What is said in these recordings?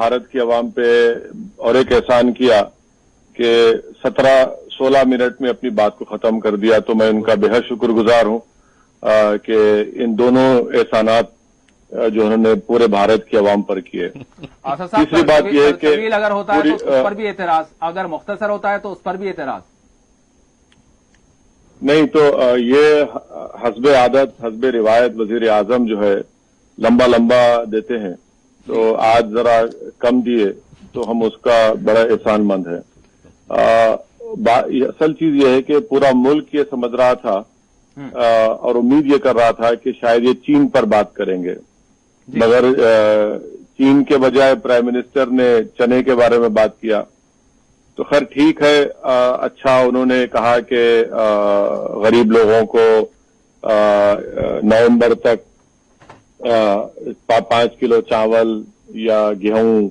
भारत की आवाम पे और एक एहसान किया कि 17-16 मिनट में अपनी बात को खत्म कर दिया, तो मैं उनका बेहद शुक्रगुजार हूं कि इन दोनों एहसानात जो उन्होंने पूरे भारत की आवाम पर किए। तीसरी बात यह है कि अगर होता है तो उस पर भी एतराज, अगर मुख्तसर होता है तो उस पर भी एतराज नहीं, तो ये हस्बे आदत हस्बे रिवायत वजीर आजम जो है लंबा लंबा देते हैं, तो आज जरा कम दिए तो हम उसका बड़ा एहसानमंद है। असल चीज ये है कि पूरा मुल्क ये समझ रहा था और उम्मीद ये कर रहा था कि शायद ये चीन पर बात करेंगे, मगर चीन के बजाय प्राइम मिनिस्टर ने चने के बारे में बात किया। तो खैर ठीक है, अच्छा उन्होंने कहा कि गरीब लोगों को नवंबर तक 5 किलो चावल या गेहूं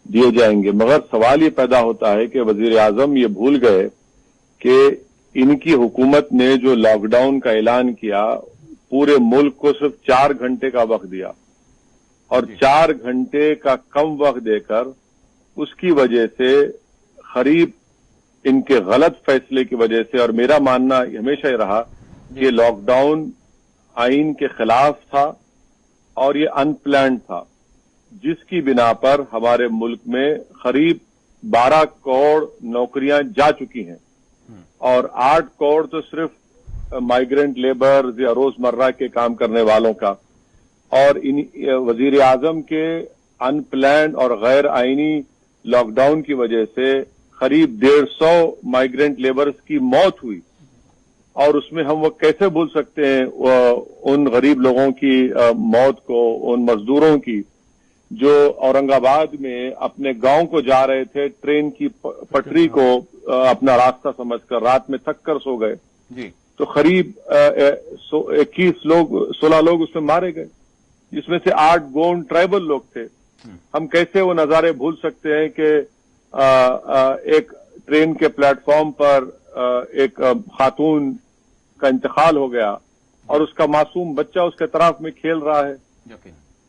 दिए जाएंगे, मगर सवाल ये पैदा होता है कि वजीर आजम ये भूल गए कि इनकी हुकूमत ने जो लॉकडाउन का ऐलान किया पूरे मुल्क को सिर्फ 4 घंटे का वक्त दिया, और 4 घंटे का कम वक्त देकर उसकी वजह से करीब इनके गलत फैसले की वजह से, और मेरा मानना हमेशा ही रहा कि लॉकडाउन आइन के खिलाफ था और ये अनप्लान्ड था, जिसकी बिना पर हमारे मुल्क में करीब 12 करोड़ नौकरियां जा चुकी हैं और 8 करोड़ तो सिर्फ माइग्रेंट लेबर या रोजमर्रा के काम करने वालों का। और इन वजीर आजम के अनप्लान्ड और गैर आइनी लॉकडाउन की वजह से करीब 150 माइग्रेंट लेबर्स की मौत हुई, और उसमें हम वो कैसे भूल सकते हैं उन गरीब लोगों की मौत को, उन मजदूरों की जो औरंगाबाद में अपने गांव को जा रहे थे, ट्रेन की पटरी को अपना रास्ता समझकर रात में थक कर सो गए जी। तो करीब 16 लोग उसमें मारे गए, जिसमें से 8 गोंड ट्राइबल लोग थे। हम कैसे वो नजारे भूल सकते हैं कि एक ट्रेन के प्लेटफॉर्म पर एक खातून का इंतकाल हो गया और उसका मासूम बच्चा उसके तरफ में खेल रहा है।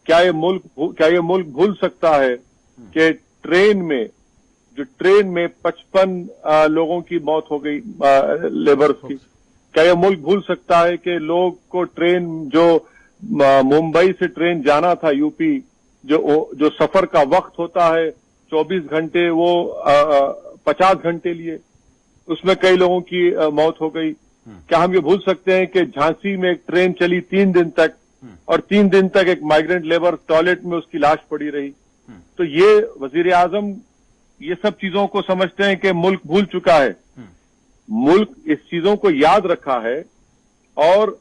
क्या ये मुल्क भूल सकता है कि ट्रेन में 55 लोगों की मौत हो गई लेबर्स की? क्या ये मुल्क भूल सकता है कि लोग को ट्रेन जो मुंबई से ट्रेन जाना था यूपी, जो सफर का वक्त होता है 24 घंटे, वो 50 घंटे लिए, उसमें कई लोगों की मौत हो गई। क्या हम ये भूल सकते हैं कि झांसी में एक ट्रेन चली 3 दिन तक और 3 दिन तक एक माइग्रेंट लेबर टॉयलेट में उसकी लाश पड़ी रही? तो ये वजीर आजम ये सब चीजों को समझते हैं कि मुल्क भूल चुका है। मुल्क इस चीजों को याद रखा है और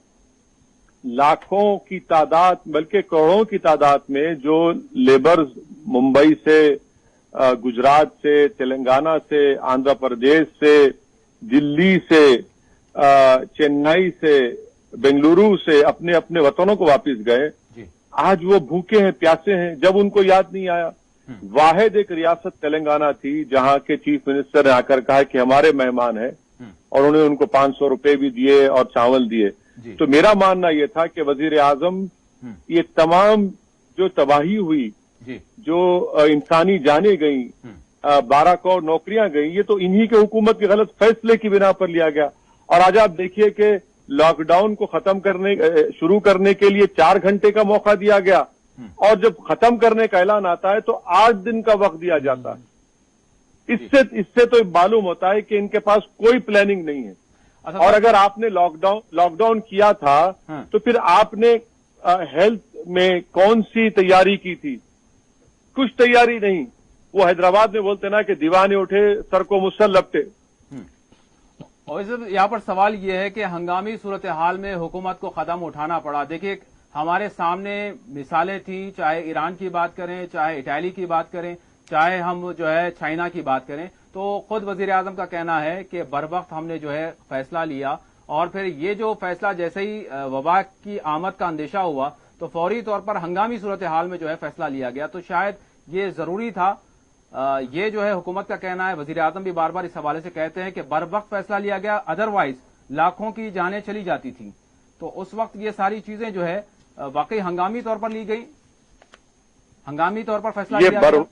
लाखों की तादाद बल्कि करोड़ों की तादाद में जो लेबर्स मुंबई से, गुजरात से, तेलंगाना से, आंध्र प्रदेश से, दिल्ली से, चेन्नई से, बेंगलुरु से अपने अपने वतनों को वापस गए, आज वो भूखे हैं, प्यासे हैं, जब उनको याद नहीं आया। वाहिद एक रियासत तेलंगाना थी जहां के चीफ मिनिस्टर ने आकर कहा कि हमारे मेहमान हैं, और उन्होंने उनको 500 रुपए भी दिए और चावल दिए। तो मेरा मानना यह था कि वजीर आजम ये तमाम जो तबाही हुई, जो इंसानी जानें गई, 12 करोड़ नौकरियां गई, ये तो इन्हीं के हुकूमत के गलत फैसले की बिना पर लिया गया। और आज आप देखिए कि लॉकडाउन को शुरू करने के लिए 4 घंटे का मौका दिया गया, और जब खत्म करने का ऐलान आता है तो 8 दिन का वक्त दिया जाता है। इससे तो मालूम होता है कि इनके पास कोई प्लानिंग नहीं है। और अगर आपने लॉकडाउन किया था तो फिर आपने हेल्थ में कौन सी तैयारी की थी? कुछ तैयारी नहीं। वो हैदराबाद में बोलते ना कि दीवाने उठे सर को मुसल लपटे। और यहाँ पर सवाल ये है कि हंगामी सूरत हाल में हुकूमत को कदम उठाना पड़ा। देखिए हमारे सामने मिसालें थी, चाहे ईरान की बात करें, चाहे इटाली की बात करें, चाहे हम जो है चाइना की बात करें, तो खुद वजीर आजम का कहना है कि बर वक्त हमने जो है फैसला लिया, और फिर ये जो फैसला जैसे ही वबा की आमद का अंदेशा हुआ तो फौरी तौर पर हंगामी सूरत हाल में जो है फैसला लिया गया। तो शायद ये जरूरी था। ये जो है हुकूमत का कहना है, वजीर आजम भी बार बार इस हवाले से कहते हैं कि बर वक्त फैसला लिया गया, अदरवाइज लाखों की जानें चली जाती थी। तो उस वक्त ये सारी चीजें जो है वाकई हंगामी तौर पर ली गई, हंगामी तौर पर फैसला लिया गया।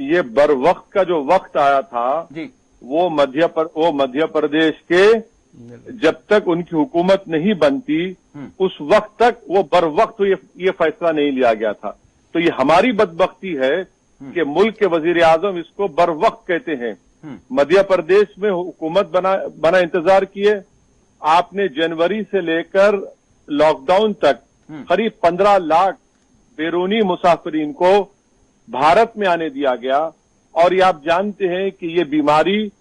ये बर वक्त का जो वक्त आया था जी वो मध्य प्रदेश के जब तक उनकी हुकूमत नहीं बनती उस वक्त तक वो बर वक्त ये फैसला नहीं लिया गया था। तो ये हमारी बदबख्ती है कि मुल्क के वजीर आजम इसको बर वक्त कहते हैं। मध्य प्रदेश में हुकूमत बना इंतजार किए, आपने जनवरी से लेकर लॉकडाउन तक करीब 15 लाख बैरूनी मुसाफिरीन को भारत में आने दिया गया। और ये आप जानते हैं कि ये बीमारी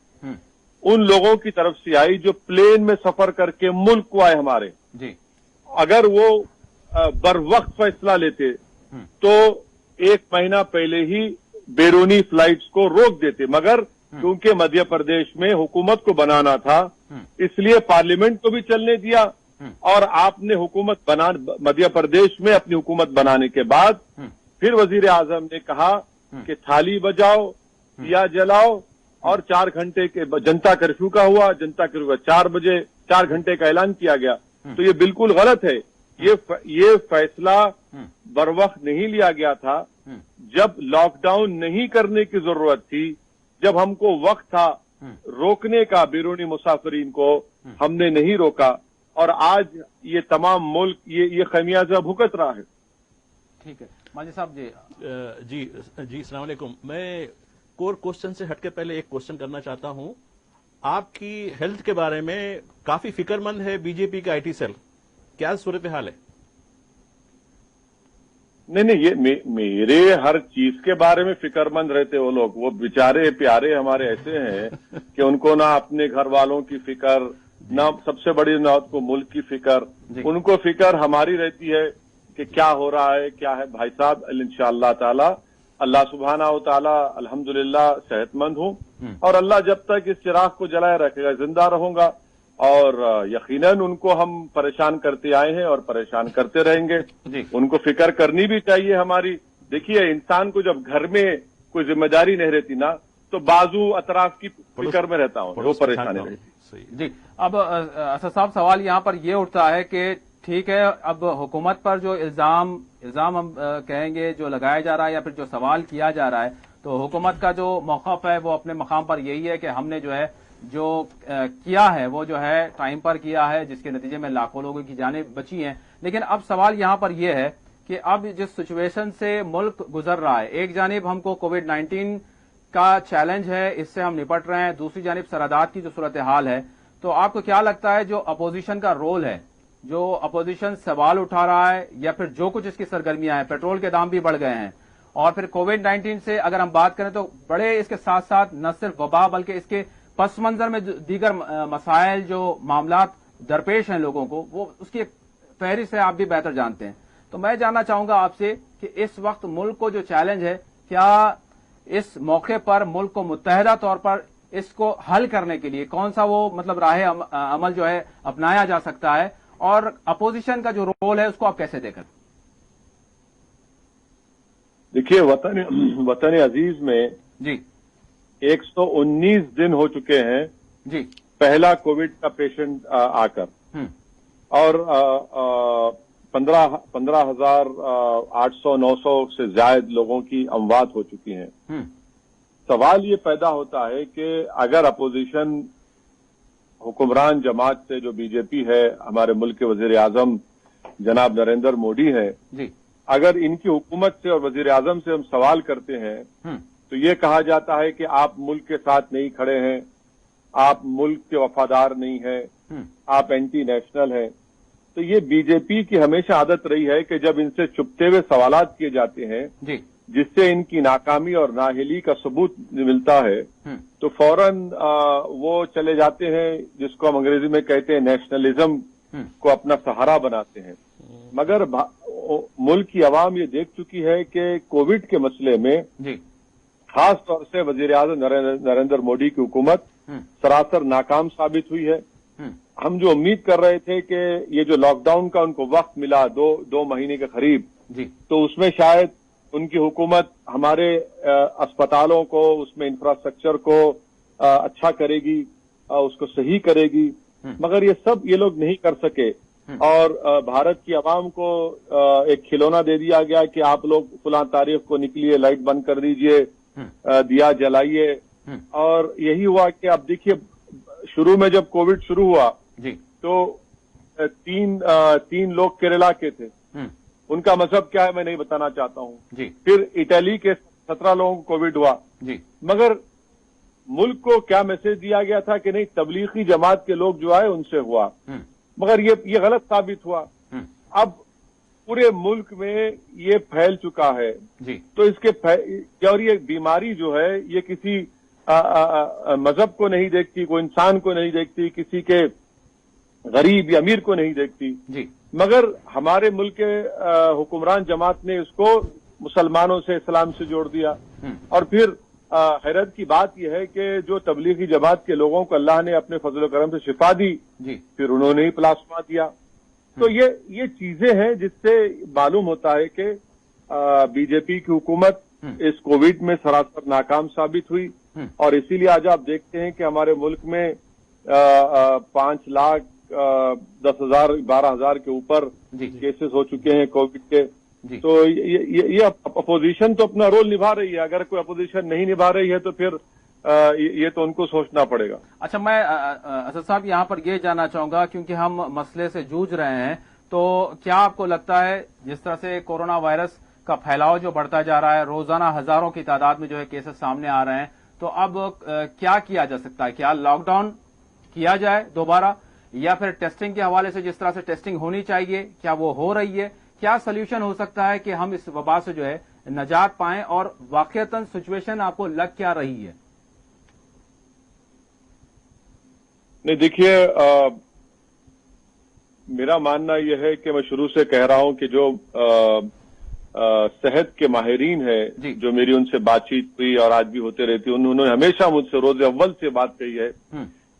उन लोगों की तरफ से आई जो प्लेन में सफर करके मुल्क को आए हमारे। जी अगर वो बर वक्त फैसला लेते तो 1 महीना पहले ही बैरूनी फ्लाइट्स को रोक देते, मगर क्योंकि मध्य प्रदेश में हुकूमत को बनाना था इसलिए पार्लियामेंट को भी चलने दिया। और आपने मध्य प्रदेश में अपनी हुकूमत बनाने के बाद फिर वजीर आजम ने कहा कि थाली बजाओ, दिया जलाओ और 4 घंटे के जनता कर्फ्यू का हुआ। जनता कर्फ्यू का 4 घंटे का ऐलान किया गया। तो ये बिल्कुल गलत है। ये फैसला बर वक्त नहीं लिया गया था जब लॉकडाउन नहीं करने की जरूरत थी, जब हमको वक्त था रोकने का बैरूनी मुसाफिरीन को, हमने नहीं रोका और आज ये तमाम मुल्क ये खमियाजा भुगत रहा है। ठीक है माजी साहब जी अस्सलाम वालेकुम। मैं कोर क्वेश्चन से हटके पहले एक क्वेश्चन करना चाहता हूं। आपकी हेल्थ के बारे में काफी फिक्रमंद है बीजेपी का आईटी सेल, क्या सूरत हाल है? नहीं, ये मेरे हर चीज के बारे में फिक्रमंद रहते वो लोग। वो बेचारे प्यारे हमारे ऐसे हैं कि उनको ना अपने घर वालों की फिक्र, ना सबसे बड़ी ना उनको मुल्क की फिक्र, उनको फिक्र हमारी रहती है कि क्या हो रहा है क्या है। भाई साहब इंशाअल्लाह ताला अल्लाह सुब्हाना व ताला अल्हम्दुलिल्लाह सेहतमंद हूं और अल्लाह जब तक इस चिराग को जलाए रखेगा जिंदा रहूंगा। और यकीनन उनको हम परेशान करते आए हैं और परेशान करते रहेंगे। उनको फिक्र करनी भी चाहिए हमारी। देखिए इंसान को जब घर में कोई जिम्मेदारी नहीं रहती ना तो बाजू अतराफ की फिक्र में रहता हूं, वो परेशानी रहती। जी अब असद साहब सवाल यहाँ पर ये उठता है कि ठीक है अब हुकूमत पर जो इल्जाम हम कहेंगे जो लगाया जा रहा है या फिर जो सवाल किया जा रहा है, तो हुकूमत का जो मौक़िफ़ है वो अपने मकाम पर यही है कि हमने जो है जो किया है वो जो है टाइम पर किया है, जिसके नतीजे में लाखों लोगों की जानें बची हैं। लेकिन अब सवाल यहाँ पर यह है कि अब जिस सिचुएशन से मुल्क गुजर रहा है, एक जानिब हमको कोविड-19 का चैलेंज है, इससे हम निपट रहे हैं, दूसरी जानिब सरहदात की जो सूरत हाल है, तो आपको क्या लगता है जो अपोजिशन का रोल है, जो अपोजिशन सवाल उठा रहा है या फिर जो कुछ इसकी सरगर्मियां हैं, पेट्रोल के दाम भी बढ़ गए हैं और फिर कोविड-19 से अगर हम बात करें तो बड़े इसके साथ साथ न सिर्फ वबा बल्कि इसके पस मंजर में दीगर मसाइल जो मामलात दरपेश हैं लोगों को, वो उसकी फहरिस्त है, आप भी बेहतर जानते हैं। तो मैं जानना चाहूंगा आपसे कि इस वक्त मुल्क को जो चैलेंज है, क्या इस मौके पर मुल्क को मुत्तहदा तौर पर इसको हल करने के लिए कौन सा वो मतलब राह अमल जो है अपनाया जा सकता है और अपोजिशन का जो रोल है उसको आप कैसे देखें? देखिए वतन अजीज में जी 119 दिन हो चुके हैं जी पहला कोविड का पेशेंट आकर और 15,800-900 से ज्यादा लोगों की अमवात हो चुकी हैं। सवाल ये पैदा होता है कि अगर अपोजिशन हुक्मरान जमात से जो बीजेपी है, हमारे मुल्क के वजीर आजम जनाब नरेंद्र मोदी है जी, अगर इनकी हुकूमत से और वजीर आजम से हम सवाल करते हैं तो ये कहा जाता है कि आप मुल्क के साथ नहीं खड़े हैं, आप मुल्क के वफादार नहीं हैं, आप एंटी नेशनल हैं। तो ये बीजेपी की हमेशा आदत रही है कि जब इनसे चुपते हुए सवालात किए जाते हैं जी, जिससे इनकी नाकामी और नाअहली का सबूत मिलता है तो फौरन वो चले जाते हैं, जिसको हम अंग्रेजी में कहते हैं नेशनलिज्म को अपना सहारा बनाते हैं। मगर मुल्क की आवाम ये देख चुकी है कि कोविड के मसले में जी खास तौर से वजीर आजम नरेंद्र मोदी की हुकूमत सरासर नाकाम साबित हुई है। हम जो उम्मीद कर रहे थे कि ये जो लॉकडाउन का उनको वक्त मिला 2 महीने के करीब जी, तो उसमें शायद उनकी हुकूमत हमारे अस्पतालों को, उसमें इंफ्रास्ट्रक्चर को अच्छा करेगी, उसको सही करेगी, मगर ये सब ये लोग नहीं कर सके और भारत की आवाम को एक खिलौना दे दिया गया कि आप लोग फलां तारीख को निकलिए, लाइट बंद कर दीजिए, दिया जलाइए। और यही हुआ कि अब देखिए, शुरू में जब कोविड शुरू हुआ जी तो तीन लोग केरला के थे। उनका मजहब क्या है मैं नहीं बताना चाहता हूं। जी फिर इटली के 17 लोगों को कोविड हुआ। जी मगर मुल्क को क्या मैसेज दिया गया था कि नहीं, तबलीगी जमात के लोग जो आए उनसे हुआ, मगर ये गलत साबित हुआ। अब पूरे मुल्क में ये फैल चुका है। जी तो और ये बीमारी जो है ये किसी मजहब को नहीं देखती, कोई इंसान को नहीं देखती, किसी के गरीब या अमीर को नहीं देखती। जी मगर हमारे मुल्क के हुक्मरान जमात ने इसको मुसलमानों से, इस्लाम से जोड़ दिया। और फिर हैरत की बात यह है कि जो तबलीगी जमात के लोगों को अल्लाह ने अपने फजल करम से शिफा दी, जी फिर उन्होंने ही प्लाज्मा दिया। तो ये चीजें हैं जिससे मालूम होता है कि बीजेपी की हुकूमत इस कोविड में सरासर नाकाम साबित हुई। और इसीलिए आज आप देखते हैं कि हमारे मुल्क में 5,10,000 12,000 के ऊपर केसेस हो चुके हैं कोविड के। तो ये अपोजिशन तो अपना रोल निभा रही है। अगर कोई अपोजिशन नहीं निभा रही है तो फिर ये तो उनको सोचना पड़ेगा। अच्छा, मैं असद साहब यहाँ पर ये जानना चाहूंगा, क्योंकि हम मसले से जूझ रहे हैं, तो क्या आपको लगता है जिस तरह से कोरोना वायरस का फैलाव जो बढ़ता जा रहा है, रोजाना हजारों की तादाद में जो है केसेस सामने आ रहे हैं, तो अब क्या किया जा सकता है? क्या लॉकडाउन किया जाए दोबारा, या फिर टेस्टिंग के हवाले से जिस तरह से टेस्टिंग होनी चाहिए क्या वो हो रही है? क्या सोल्यूशन हो सकता है कि हम इस वबा से जो है निजात पाएं? और वाकईतन सिचुएशन आपको लग क्या रही है? नहीं, देखिए, मेरा मानना यह है कि मैं शुरू से कह रहा हूं कि जो सेहत के माहिरीन है, जो मेरी उनसे बातचीत हुई और आज भी होते रहती है, उन्होंने हमेशा मुझसे रोज अव्वल से बात कही है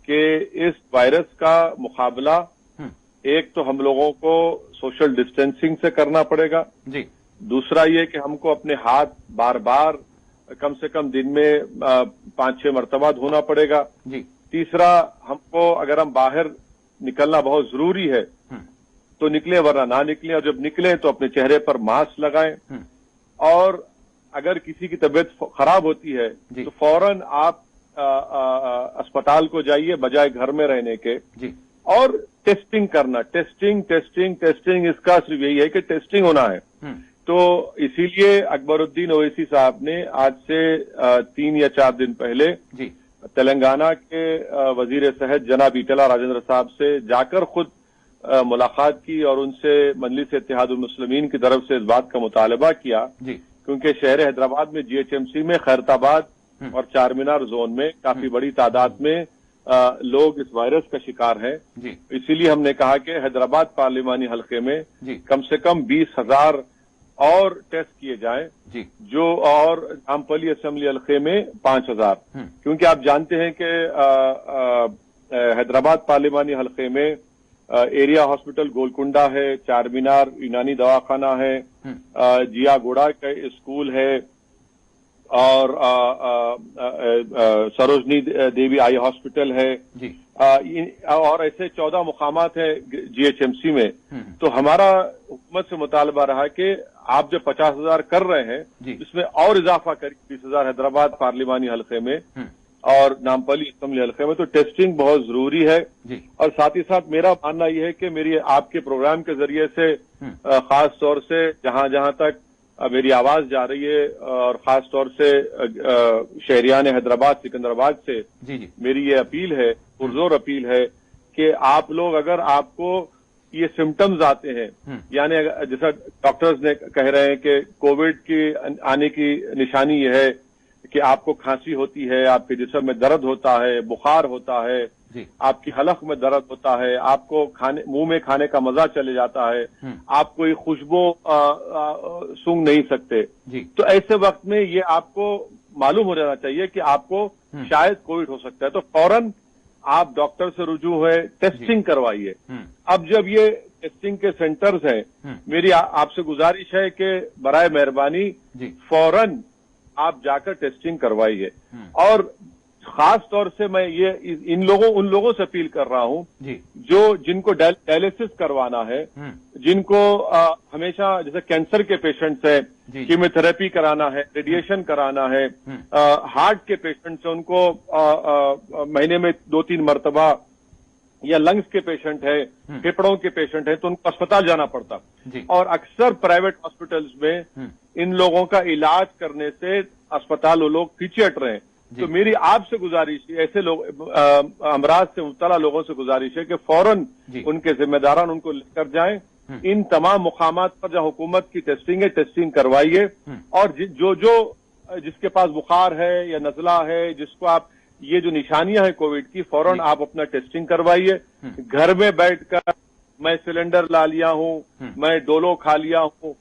कि इस वायरस का मुकाबला एक तो हम लोगों को सोशल डिस्टेंसिंग से करना पड़ेगा जी। दूसरा ये कि हमको अपने हाथ बार बार कम से कम दिन में 5-6 मरतबा धोना पड़ेगा जी। तीसरा, हमको अगर हम बाहर निकलना बहुत जरूरी है तो निकले, वरना ना निकलें, और जब निकलें तो अपने चेहरे पर मास्क लगाएं। और अगर किसी की तबीयत खराब होती है तो फौरन आप अस्पताल को जाइए बजाय घर में रहने के जी। और टेस्टिंग करना, टेस्टिंग, इसका सिर्फ यही है कि टेस्टिंग होना है। तो इसीलिए अकबरुद्दीन ओवैसी साहब ने आज से 3 या 4 दिन पहले जी तेलंगाना के वजीर सेहत जनाब ईटला राजेंद्र साहब से जाकर खुद मुलाकात की और उनसे मजलिस इत्तेहादुल मुस्लिमीन की तरफ से इस बात का मुतालबा किया जी। क्योंकि शहर हैदराबाद में जीएचएमसी में खैरताबाद और चार मीनार जोन में काफी बड़ी तादाद में लोग इस वायरस का शिकार हैं। इसीलिए हमने कहा कि हैदराबाद पार्लिमानी हलके में कम से कम 20,000 और टेस्ट किए जाएं जी। जो, और नामपली असेंबली हलके में 5,000, क्योंकि आप जानते हैं कि हैदराबाद पार्लिमानी हलके में एरिया हॉस्पिटल गोलकुंडा है, चार मीनार यूनानी दवाखाना है, जिया गोड़ा का स्कूल है और सरोजनी देवी आई हॉस्पिटल है जी। और ऐसे 14 मुकामात है जीएचएमसी में। तो हमारा हुकूमत से मुतालबा रहा कि आप जब 50,000 कर रहे हैं इसमें और इजाफा करिए 20,000 हैदराबाद पार्लिमानी हलके में और नामपली असेंबली हलके में। तो टेस्टिंग बहुत जरूरी है और साथ ही साथ मेरा मानना यह है कि मेरी आपके प्रोग्राम के जरिए से खास तौर से जहां जहां तक मेरी आवाज जा रही है और खास तौर से शहरियान हैदराबाद सिकंदराबाद से मेरी ये अपील है, पुरजोर अपील है कि आप लोग, अगर आपको ये सिम्टम्स आते हैं, यानी जैसा डॉक्टर्स ने कह रहे हैं कि कोविड की आने की निशानी ये है कि आपको खांसी होती है, आपके जिस्म में दर्द होता है, बुखार होता है, आपकी हलक में दर्द होता है, आपको मुंह में खाने का मजा चले जाता है, आप कोई खुशबू सूंघ नहीं सकते। तो ऐसे वक्त में ये आपको मालूम हो जाना चाहिए कि आपको शायद कोविड हो सकता है। तो फौरन आप डॉक्टर से रुजू हुए, टेस्टिंग करवाइए। अब जब ये टेस्टिंग के सेंटर्स हैं, मेरी आपसे गुजारिश है कि बराए मेहरबानी फौरन आप जाकर टेस्टिंग करवाइए। और خاص طور سے میں یہ ان لوگوں سے اپیل کر رہا ہوں جی جن کو ڈائلیسس کروانا ہے، جن کو ہمیشہ جیسے کینسر کے پیشنٹس ہیں، جی کیموتھراپی کرانا ہے، ریڈیشن کرانا ہے، ہارٹ کے پیشنٹس ہیں ان کو مہینے میں 2-3 مرتبہ، یا لنگس کے پیشنٹ ہے، پھیپڑوں کے پیشنٹ ہے، تو ان کو اسپتال جانا پڑتا، جی اور اکثر پرائیویٹ ہاسپٹلس میں ان لوگوں کا علاج کرنے سے اسپتال وہ لوگ پیچھے ہٹ رہے ہیں۔ تو میری آپ سے گزارش ہے، ایسے لوگ امراض سے مبتلا لوگوں سے گزارش ہے کہ فوراً ان کے ذمہ داران ان کو لے کر جائیں، ان تمام مقامات پر جہاں حکومت کی ٹیسٹنگ ہے ٹیسٹنگ کروائیے، اور جس کے پاس بخار ہے یا نزلہ ہے، جس کو آپ یہ جو نشانیاں ہیں کووڈ کی، فوراً آپ اپنا ٹیسٹنگ کروائیے۔ گھر میں بیٹھ کر میں سلنڈر لا لیا ہوں، میں ڈولو کھا لیا ہوں،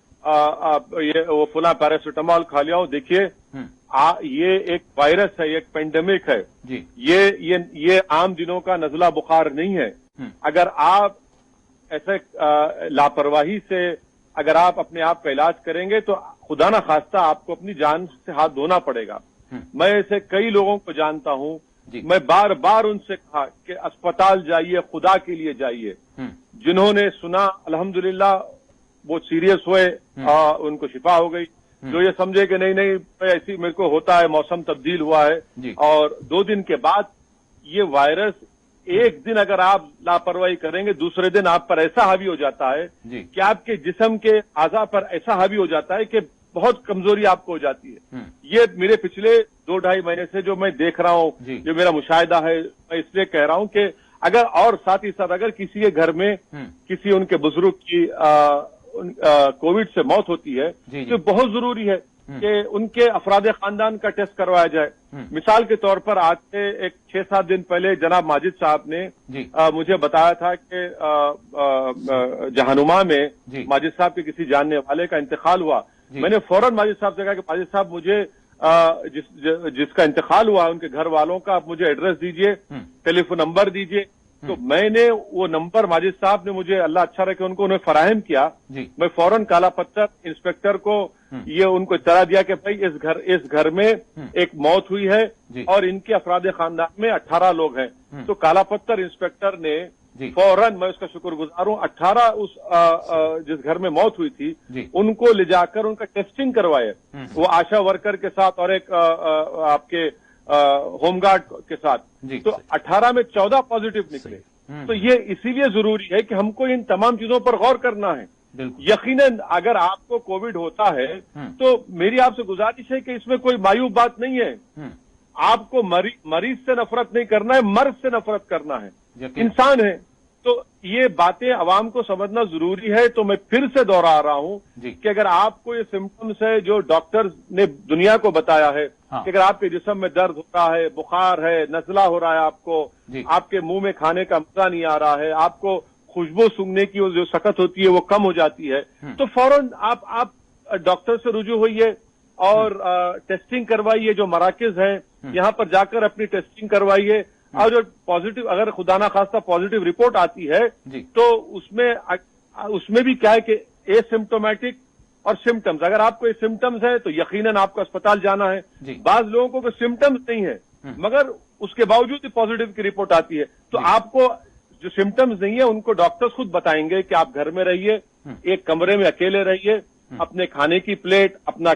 وہ فلاں پیراسیٹامول کھا لیا ہوں، دیکھیے یہ ایک وائرس ہے، ایک پینڈیمک ہے، جی یہ عام دنوں کا نزلہ بخار نہیں ہے۔ اگر آپ ایسے لاپرواہی سے اگر آپ اپنے آپ کا علاج کریں گے تو خدا نہ خواستہ آپ کو اپنی جان سے ہاتھ دھونا پڑے گا۔ میں ایسے کئی لوگوں کو جانتا ہوں، میں بار بار ان سے کہا کہ اسپتال جائیے، خدا کے لیے جائیے۔ جنہوں نے سنا الحمدللہ وہ سیریس ہوئے، ان کو شفا ہو گئی۔ جو یہ سمجھے کہ نہیں ایسی میرے کو ہوتا ہے، موسم تبدیل ہوا ہے، اور 2 دن کے بعد یہ وائرس ایک دن اگر آپ لاپرواہی کریں گے، دوسرے دن آپ پر ایسا حاوی ہو جاتا ہے کہ آپ کے جسم کے اعضاء پر ایسا حاوی ہو جاتا ہے کہ بہت کمزوری آپ کو ہو جاتی ہے۔ یہ میرے پچھلے 2-2.5 مہینے سے جو میں دیکھ رہا ہوں، جو میرا مشاہدہ ہے، میں اس لیے کہہ رہا ہوں کہ اگر اور ساتھ ہی ساتھ اگر کسی کے گھر میں کسی ان کے بزرگ کی کووڈ سے موت ہوتی ہے تو بہت ضروری ہے کہ ان کے افراد خاندان کا ٹیسٹ کروایا جائے۔ مثال کے طور پر آج سے ایک 6-7 دن پہلے جناب ماجد صاحب نے مجھے بتایا تھا کہ جہنما میں ماجد صاحب کے کسی جاننے والے کا انتقال ہوا۔ میں نے فوراً ماجد صاحب سے کہا کہ ماجد صاحب مجھے جس کا انتقال ہوا ان کے گھر والوں کا آپ مجھے ایڈریس دیجئے، ٹیلی فون نمبر دیجئے۔ تو میں نے وہ نمبر ماجد صاحب نے مجھے اللہ اچھا رکھے ان کو انہیں فراہم کیا۔ میں فوراً کالا پتھر انسپیکٹر کو یہ ان کو اطلاع دیا کہ بھائی اس گھر میں ایک موت ہوئی ہے اور ان کے افراد خاندان میں 18 لوگ ہیں۔ تو کالا پتھر انسپیکٹر نے فوراً، میں اس کا شکر گزار ہوں، 18 جس گھر میں موت ہوئی تھی ان کو لے جا کر ان کا ٹیسٹنگ کروائے، وہ آشا ورکر کے ساتھ اور ایک آپ کے ہوم گارڈ کے ساتھ۔ تو 18 میں 14 پازیٹو نکلے۔ تو یہ اسی لیے ضروری ہے کہ ہم کو ان تمام چیزوں پر غور کرنا ہے۔ یقیناً اگر آپ کو کووڈ ہوتا ہے تو میری آپ سے گزارش ہے کہ اس میں کوئی مایوب بات نہیں ہے۔ آپ کو مریض سے نفرت نہیں کرنا ہے، مرض سے نفرت کرنا ہے۔ انسان ہے تو یہ باتیں عوام کو سمجھنا ضروری ہے۔ تو میں پھر سے دوہرا رہا ہوں کہ اگر آپ کو یہ سمپٹمز ہے جو ڈاکٹرز نے دنیا کو بتایا ہے کہ اگر آپ کے جسم میں درد ہو رہا ہے، بخار ہے، نزلہ ہو رہا ہے، آپ کے منہ میں کھانے کا مزہ نہیں آ رہا ہے، آپ کو خوشبو سونگھنے کی جو سکت ہوتی ہے وہ کم ہو جاتی ہے، تو فوراً آپ ڈاکٹر سے رجوع ہوئیے اور ٹیسٹنگ کروائیے۔ جو مراکز ہیں یہاں پر جا کر اپنی ٹیسٹنگ کروائیے، اور جو پازیٹو اگر خدا نہ خواستہ پازیٹو رپورٹ آتی ہے تو اس میں بھی کیا ہے کہ اے سمپٹومیٹک اور سمٹمز، اگر آپ کو یہ سمٹمز ہے تو یقیناً آپ کو اسپتال جانا ہے۔ بعض لوگوں کو کوئی سمٹمز نہیں ہے مگر اس کے باوجود پازیٹو کی رپورٹ آتی ہے، تو آپ کو جو سمٹمز نہیں ہے ان کو ڈاکٹرز خود بتائیں گے کہ آپ گھر میں رہیے، ایک کمرے میں اکیلے رہیے، اپنے کھانے کی پلیٹ، اپنا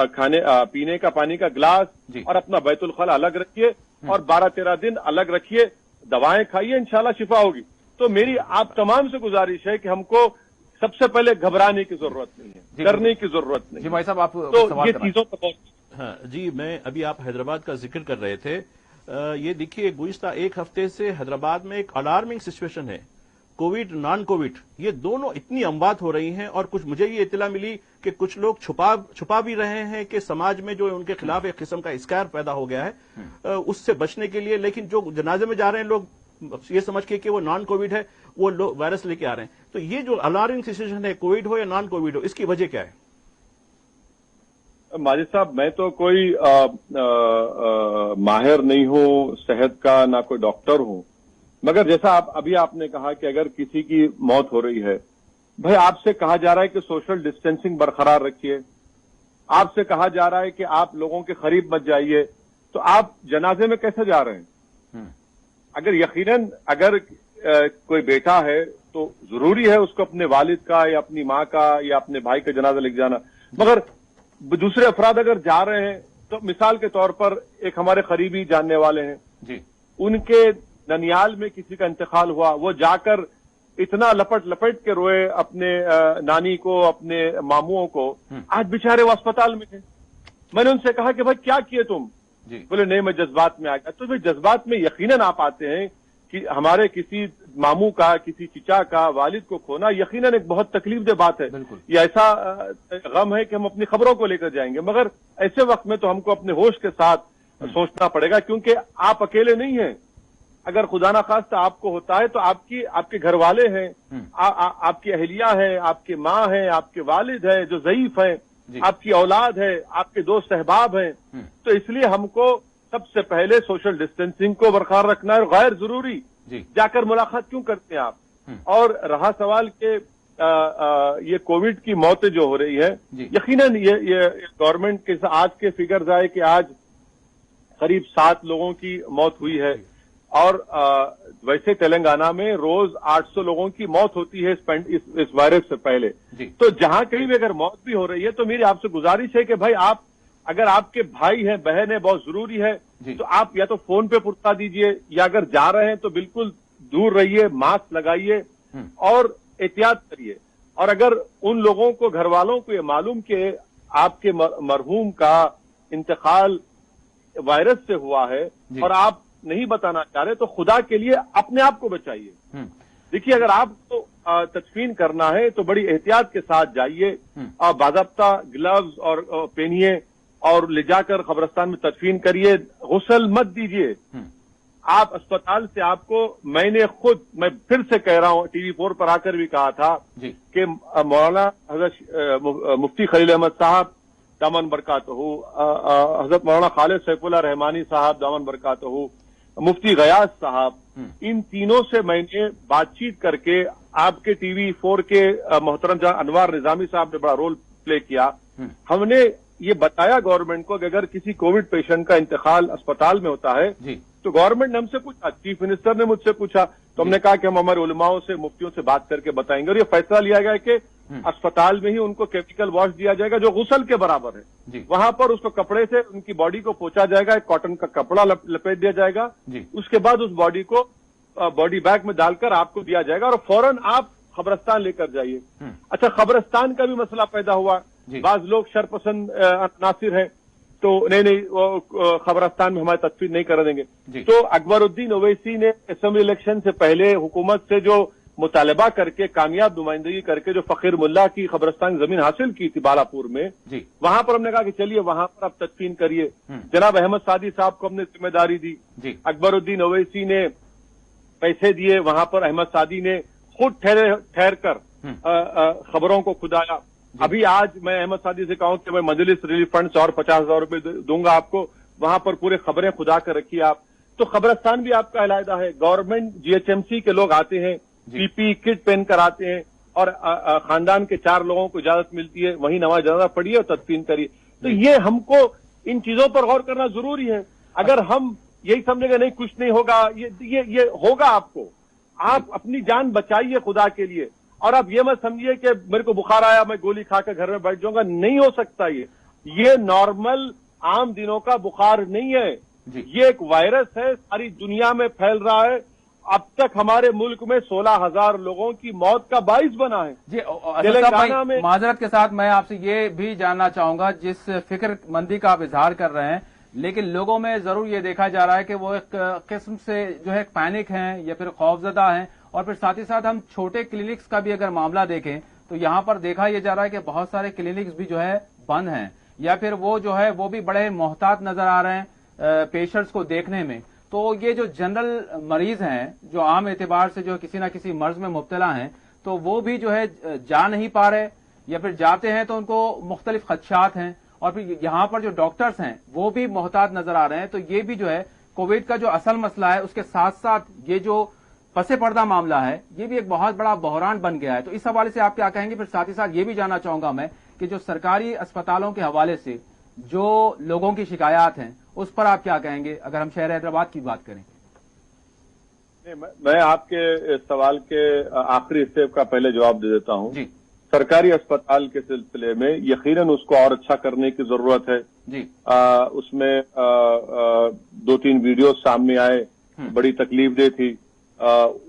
کھانے پینے کا پانی کا گلاس اور اپنا بیت الخلا الگ رکھیے، اور 12-13 دن الگ رکھیے، دوائیں کھائیے، انشاءاللہ شفا ہوگی۔ تو میری آپ تمام سے گزارش ہے کہ ہم کو سب سے پہلے گھبرانے کی ضرورت نہیں ہے، ڈرنے کی ضرورت نہیں ہے۔ جی بھائی صاحب، آپ تو یہ چیزوں پر ہاں جی، میں ابھی آپ حیدرآباد کا ذکر کر رہے تھے، یہ دیکھیے گزشتہ ایک ہفتے سے حیدرآباد میں ایک الارمنگ سچویشن ہے، کووڈ نان کووڈ یہ دونوں اتنی اموات ہو رہی ہیں، اور کچھ مجھے یہ اطلاع ملی کہ کچھ لوگ چھپا بھی رہے ہیں کہ سماج میں جو ان کے خلاف ایک قسم کا اسکار پیدا ہو گیا ہے اس سے بچنے کے لیے، لیکن جو جنازے میں جا رہے ہیں لوگ یہ سمجھ کے کہ وہ نان کووڈ ہے، وہ لوگ وائرس لے کے آ رہے ہیں۔ تو یہ جو الارمنگ سچویشن ہے، کووڈ ہو یا نان کووڈ ہو، اس کی وجہ کیا ہے؟ ماجد صاحب، میں تو کوئی ماہر نہیں ہوں صحت کا، نہ کوئی ڈاکٹر ہوں، مگر جیسا ابھی آپ نے کہا کہ اگر کسی کی موت ہو رہی ہے، بھائی آپ سے کہا جا رہا ہے کہ سوشل ڈسٹینسنگ برقرار رکھیے، آپ سے کہا جا رہا ہے کہ آپ لوگوں کے قریب مت جائیے، तो आप जनाजे में कैसे जा रहे हैं? अगर यकीनन अगर कोई बेटा है तो जरूरी है उसको अपने वालिद का या अपनी माँ का या अपने भाई का जनाजा लेके जाना, मगर दूसरे अफराद अगर जा रहे हैं तो मिसाल के तौर पर एक हमारे करीबी जानने वाले हैं जी, उनके ननियाल में किसी का इंतकाल हुआ, वो जाकर इतना लपट लपट के रोए अपने नानी को, अपने मामुओं को। आज बेचारे वो अस्पताल में थे। मैंने उनसे कहा कि भाई क्या किए तुम? जी, बोले नहीं मैं जज्बात में आ गया। तो भाई जज्बात में यकीनन आप आते हैं कि हमारे किसी मामू का, किसी चिचा का, वालिद को खोना यकीनन एक बहुत तकलीफदेह बात है। बिल्कुल। ये ऐसा गम है कि हम अपनी खबरों को लेकर जाएंगे, मगर ऐसे वक्त में तो हमको अपने होश के साथ सोचना पड़ेगा, क्योंकि आप अकेले नहीं हैं। अगर खुदा ना खास्ता आपको होता है तो आपके घर वाले हैं, आपकी अहलिया है, आपकी माँ है, आपके वालिद है जो ज़ईफ हैं, आपकी औलाद है, आपके दोस्त अहबाब हैं। तो इसलिए हमको सबसे पहले सोशल डिस्टेंसिंग को बरकरार रखना है। गैर जरूरी जाकर मुलाकात क्यों करते हैं आप? और रहा सवाल के ये कोविड की मौतें जो हो रही है, यकीनन ये गवर्नमेंट के आज के फिगर्स आए कि आज करीब 7 लोगों की मौत हुई है, और वैसे तेलंगाना में रोज 800 लोगों की मौत होती है इस वायरस से पहले। तो जहां कहीं भी अगर मौत भी हो रही है तो मेरी आपसे गुजारिश है कि भाई आप अगर आपके भाई हैं, बहन है, बहुत जरूरी है तो आप या तो फोन पे पुरसा दीजिए, या अगर जा रहे हैं तो बिल्कुल दूर रहिए, मास्क लगाइए और एहतियात करिए। और अगर उन लोगों को, घर वालों को ये मालूम कि आपके मरहूम का इंतकाल वायरस से हुआ है और आप नहीं बताना चाह रहे, तो खुदा के लिए अपने आप को बचाइए। देखिए, अगर आपको तदफीन करना है तो बड़ी एहतियात के साथ जाइए, और बाज़ाब्ता ग्लव्स और पहनिए और ले जाकर कब्रिस्तान में तदफीन करिए। गुस्ल मत दीजिए। आप अस्पताल से मैं फिर से कह रहा हूं, टीवी 4 पर आकर भी कहा था कि मौलाना हजरत मुफ्ती खलील अहमद साहब दामन बरकातहू, हजरत मौलाना खालिद सैफुल्लाह रहमानी साहब दामन बरकातहू, मुफ्ती गयास साहब, इन तीनों से मैंने बातचीत करके, आपके टीवी 4 के मोहतरम जहां अनवार निजामी साहब ने बड़ा रोल प्ले किया, हमने ये बताया गवर्नमेंट को कि अगर किसी कोविड पेशेंट का इंतकाल अस्पताल में होता है तो गवर्नमेंट ने हमसे पूछा, चीफ मिनिस्टर ने मुझसे पूछा, तो हमने कहा कि हम हमारे उलमाओं से, मुफ्तियों से बात करके बताएंगे, और ये फैसला लिया गया कि अस्पताल में ही उनको केमिकल वॉश दिया जाएगा जो गुस्ल के बराबर है। वहां पर उसको कपड़े से उनकी बॉडी को पोंछा जाएगा, एक कॉटन का कपड़ा लपेट दिया जाएगा, उसके बाद उस बॉडी को बॉडी बैग में डालकर आपको दिया जाएगा और फौरन आप कब्रिस्तान लेकर जाइए। अच्छा, कब्रिस्तान का भी मसला पैदा हुआ। बाज लोग शरपसंद नासिर हैं, तो नहीं वो कब्रिस्तान में हमारे तदफीन नहीं कर देंगे। तो अकबरुद्दीन ओवैसी ने असेंबली इलेक्शन से पहले हुकूमत से जो मुतालबा करके, कामयाब नुमाइंदगी करके जो फकीर मुल्ला की कब्रिस्तान जमीन हासिल की थी बालापुर में, वहां पर हमने कहा कि चलिए वहां पर आप तदफीन करिए। जनाब अहमद सादी साहब को हमने जिम्मेदारी दी। अकबरुद्दीन ओवैसी ने पैसे दिए, वहां पर अहमद सादी ने खुद ठहर कर खबरों को खुदाया। अभी आज मैं अहमद सादी से कहूं कि मैं मजलिस रिलीफ फंड से और 50,000 रुपए दूंगा आपको, वहां पर पूरे खबरें खुदा कर रखिए आप। तो कब्रिस्तान भी आपका अलहदा है। गवर्नमेंट जीएचएमसी के लोग आते हैं, पीपी किट पहन कर आते हैं, और खानदान के 4 लोगों को इजाजत मिलती है, वहीं नमाज जनाजा पढ़िए और तदफीन करिए। तो ये हमको इन चीजों पर गौर करना जरूरी है। अगर हम यही समझेंगे नहीं कुछ नहीं होगा, ये होगा। आपको, आप अपनी जान बचाइए खुदा के लिए, और आप ये मत समझिए कि मेरे को बुखार आया मैं गोली खाकर घर में बैठ जाऊंगा। नहीं हो सकता। ये नॉर्मल आम दिनों का बुखार नहीं है, ये एक वायरस है, सारी दुनिया में फैल रहा है। अब तक हमारे मुल्क में 16,000 लोगों की मौत का बाइस बना है। जी, तेलंगाना में माजरत के साथ मैं आपसे ये भी जानना चाहूंगा, जिस फिक्रमंदी का आप इजहार कर रहे हैं, लेकिन लोगों में जरूर ये देखा जा रहा है कि वो एक किस्म से जो है पैनिक हैं या फिर खौफजदा हैं। और फिर साथ ही साथ हम छोटे क्लिनिक्स का भी अगर मामला देखें तो यहाँ पर देखा यह जा रहा है कि बहुत सारे क्लिनिक्स भी जो है बंद हैं, या फिर वो जो है वो भी बड़े मोहतात नजर आ रहे हैं पेशेंट्स को देखने में। तो ये जो जनरल मरीज हैं, जो आम एतबार से जो किसी न किसी मर्ज में मुब्तला हैं, तो वो भी जो है जा नहीं पा रहे, या फिर जाते हैं तो उनको मुख्तलिफ खदशात हैं। और फिर यहाँ पर जो डॉक्टर्स हैं वो भी मोहतात नजर आ रहे हैं। तो ये भी जो है कोविड का जो असल मसला है, उसके साथ साथ ये जो पसे पर्दा मामला है, ये भी एक बहुत बड़ा बहरान बन गया है। तो इस हवाले से आप क्या कहेंगे? फिर साथ ही साथ ये भी जानना चाहूंगा मैं कि जो सरकारी अस्पतालों के हवाले से जो लोगों की शिकायत हैं उस पर आप क्या कहेंगे अगर हम शहर हैदराबाद की बात करें? मैं आपके सवाल के आखिरी हिस्से का पहले जवाब दे देता हूं जी सरकारी अस्पताल के सिलसिले में यकीनन उसको और अच्छा करने की जरूरत है जी उसमें 2-3 वीडियो सामने आए बड़ी तकलीफदेह थी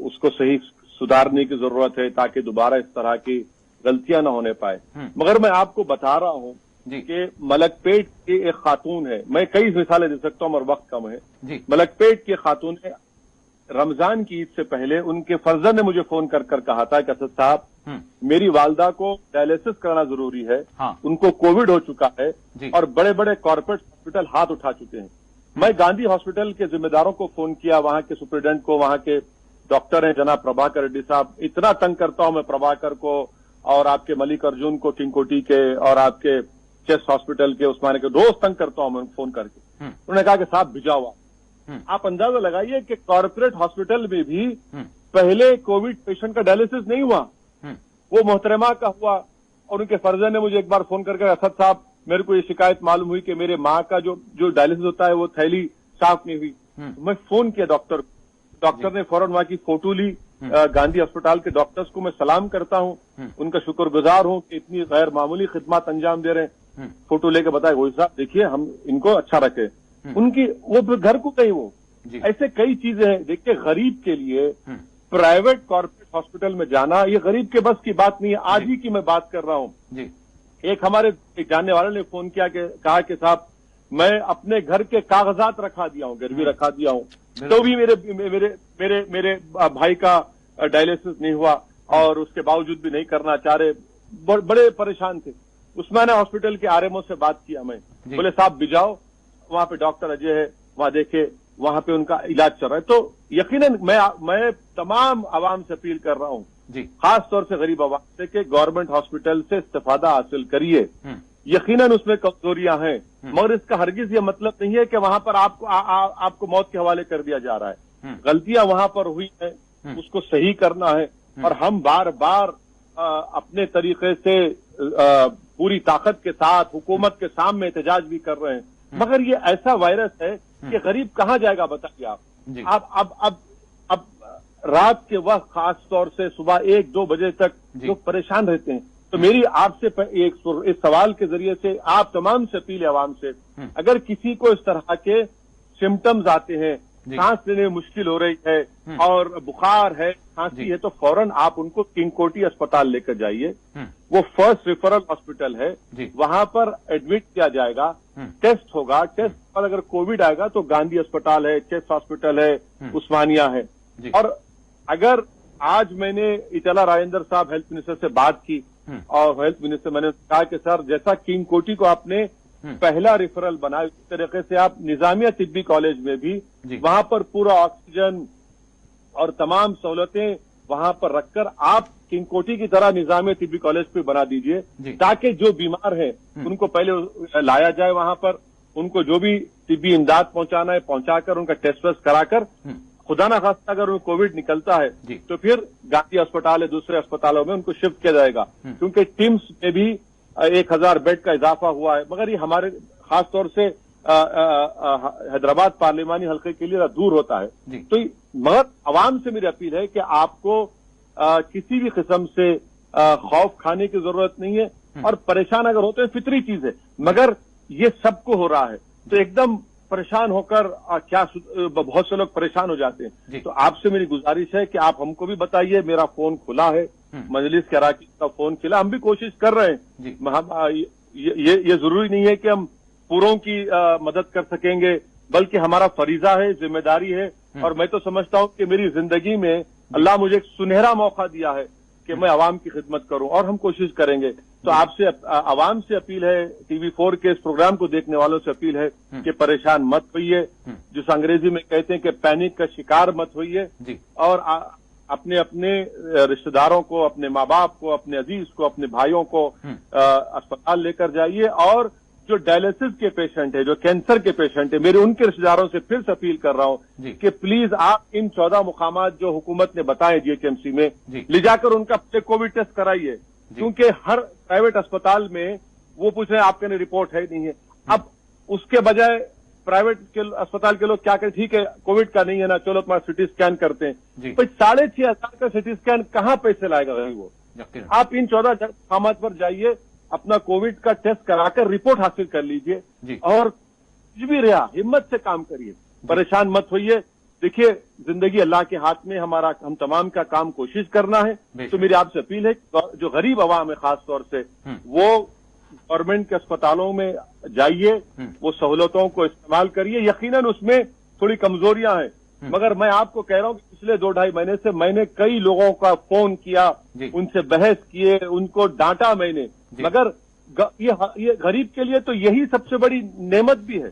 उसको सही सुधारने की जरूरत है ताकि दोबारा इस तरह की गलतियां न होने पाए मगर मैं आपको बता रहा हूं कि मलकपेट की एक खातून है मैं कई मिसालें दे सकता हूं और वक्त कम है जी मलकपेट की खातून है रमजान की ईद से पहले उनके फर्जन ने मुझे फोन कर कहा था कि असद साहब मेरी वालदा को डायलिसिस कराना जरूरी है हाँ। उनको कोविड हो चुका है जी। और बड़े बड़े कॉर्पोरेट हॉस्पिटल हाथ उठा चुके हैं मैं गांधी हॉस्पिटल के जिम्मेदारों को फोन किया वहां के सुप्रिटेंडेंट को वहां के डॉक्टर हैं जनाब प्रभाकर रेड्डी साहब इतना तंग करता हूं मैं प्रभाकर को और आपके मलिक अर्जुन को किंगकोटी के और आपके चेस्ट हॉस्पिटल के उस्मानिया के रोज तंग करता हूं मैं फोन करके उन्होंने कहा कि साहब भिजाओ आप अंदाजा लगाइए कि कॉर्पोरेट हॉस्पिटल में भी पहले कोविड पेशेंट का डायलिसिस नहीं हुआ वो मोहतरमा का हुआ और उनके फर्जन ने मुझे एक बार फोन करके असद साहब मेरे को ये शिकायत मालूम हुई कि मेरे माँ का जो डायलिसिस होता है वो थैली साफ नहीं हुई मैं फोन किया डॉक्टर ने फौरन वहां की फोटो ली गांधी अस्पताल के डॉक्टर्स को मैं सलाम करता हूं उनका शुक्रगुजार हूं कि इतनी गैर मामूली खिदमत अंजाम दे रहे हैं फोटो लेके बताए वही साहब देखिए हम इनको अच्छा रखे उनकी वो घर को कहीं वो ऐसे कई चीजें हैं देखिए गरीब के लिए प्राइवेट कॉर्पोरेट हॉस्पिटल में जाना ये गरीब के बस की बात नहीं है आज ही की मैं बात कर रहा हूं एक हमारे एक जानने वाले ने फोन किया कि कहा कि साहब मैं अपने घर के कागजात रखा दिया हूं गिरवी रखा दिया हूं तो भी मेरे मेरे मेरे मेरे भाई का डायलिसिस नहीं हुआ और उसके बावजूद भी नहीं करना चाह रहे बड़े परेशान थे उस्मानिया हॉस्पिटल के आरएमओ से बात किया मैं बोले साहब भिजाओ वहां पे डॉक्टर अजय है वहां देखे वहां पे उनका इलाज चल रहा है तो यकीनन मैं तमाम आवाम से अपील कर रहा हूं खास तौर से गरीब आवाम से कि गवर्नमेंट हॉस्पिटल से इस्तेफादा हासिल करिए यकीनन उसमें कमजोरियां हैं मगर इसका हरगिज ये मतलब नहीं है कि वहां पर आपको मौत के हवाले कर दिया जा रहा है गलतियां वहां पर हुई है उसको सही करना है और हम बार बार अपने तरीके से पूरी ताकत के साथ हुकूमत के सामने एहतजाज भी कर रहे हैं मगर ये ऐसा वायरस है कि गरीब कहाँ जाएगा बताइए आप अब रात के वक्त खास तौर से सुबह 1-2 बजे तक लोग परेशान रहते हैं तो मेरी आपसे एक इस सवाल के जरिए से आप तमाम से अपील है आवाम से अगर किसी को इस तरह के सिम्टम्स आते हैं सांस लेने में मुश्किल हो रही है और बुखार है खांसी है तो फौरन आप उनको किंगकोटी अस्पताल लेकर जाइए वो फर्स्ट रेफरल हॉस्पिटल है वहां पर एडमिट किया जाएगा टेस्ट होगा टेस्ट पर अगर कोविड आएगा तो गांधी अस्पताल है चेस्ट हॉस्पिटल है उस्मानिया है और अगर आज मैंने इटला राजेंद्र साहब हेल्थ मिनिस्टर से बात की और हेल्थ मिनिस्टर मैंने कहा कि सर जैसा किंगकोटी को आपने पहला रेफरल बनाया इस तरीके से आप निजामिया तिब्बी कॉलेज में भी वहां पर पूरा ऑक्सीजन और तमाम सहूलतें वहां पर रखकर आप किंगकोटी की तरह निजामिया तिब्बी कॉलेज पे बना दीजिए ताकि जो बीमार हैं उनको पहले लाया जाए वहां पर उनको जो भी तिब्बी इमदाद पहुंचाना है पहुंचाकर उनका टेस्ट वेस्ट कराकर खुदा ना खास्ता अगर उनको कोविड निकलता है तो फिर गांधी अस्पताल है दूसरे अस्पतालों में उनको शिफ्ट किया जाएगा क्योंकि टिम्स में भी 1000 बेड का इजाफा हुआ है मगर ये हमारे खास तौर से हैदराबाद पार्लिमानी हल्के के लिए दूर होता है तो मगर आवाम से मेरी अपील है कि आपको किसी भी किस्म से खौफ खाने की जरूरत नहीं है और परेशान अगर होते हैं फितरी चीज है मगर ये सबको हो रहा है तो एकदम परेशान होकर क्या बहुत से लोग परेशान हो जाते हैं तो आपसे मेरी गुजारिश है कि आप हमको भी बताइए मेरा फोन खुला है मजलिस के अराकीन का फोन खुला हम भी कोशिश कर रहे हैं ये जरूरी नहीं है कि हम पूरों की मदद कर सकेंगे बल्कि हमारा फरीजा है जिम्मेदारी है और मैं तो समझता हूं कि मेरी जिंदगी में अल्लाह मुझे एक सुनहरा मौका दिया है कि मैं आवाम की खिदमत करूं और हम कोशिश करेंगे तो आपसे आवाम से अपील है TV4 के इस प्रोग्राम को देखने वालों से अपील है कि परेशान मत होइए जिस अंग्रेजी में कहते हैं कि पैनिक का शिकार मत होइए और अपने अपने रिश्तेदारों को अपने माँ बाप को अपने अजीज को अपने भाइयों को अस्पताल लेकर जाइए और जो डायलिसिस के पेशेंट है जो कैंसर के पेशेंट है मेरे उनके रिश्तेदारों से फिर से अपील कर रहा हूं कि प्लीज आप इन 14 मुकामात जो हुकूमत ने बताए GHMC में ले जाकर उनका कोविड टेस्ट कराइए क्योंकि हर प्राइवेट अस्पताल में वो पूछ रहे हैं आपके लिए रिपोर्ट है नहीं है اب اس کے بجائے پرائیویٹ کے اسپتال کے لوگ کیا کریں، ٹھیک ہے کووڈ کا نہیں ہے نا، چلو تمہارا سٹی اسکین کرتے ہیں، 6,500 کا سٹی اسکین کہاں پیسے لائے گا غریب وہ؟ آپ ان 14 مقامات پر جائیے، اپنا کووڈ کا ٹیسٹ کرا کر رپورٹ حاصل کر لیجئے، اور کچھ بھی رہا ہمت سے کام کریے، پریشان مت ہوئیے۔ دیکھیے زندگی اللہ کے ہاتھ میں، ہم تمام کا کام کوشش کرنا ہے، تو میری آپ سے اپیل ہے جو غریب عوام ہے خاص طور سے وہ گورنمنٹ کے اسپتالوں میں جائیے، وہ سہولتوں کو استعمال کریے۔ یقیناً اس میں تھوڑی کمزوریاں ہیں، مگر میں آپ کو کہہ رہا ہوں کہ پچھلے 2-2.5 مہینے سے میں نے کئی لوگوں کا فون کیا، ان سے بحث کیے، ان کو ڈانٹا میں نے، مگر یہ غریب کے لیے تو یہی سب سے بڑی نعمت بھی ہے،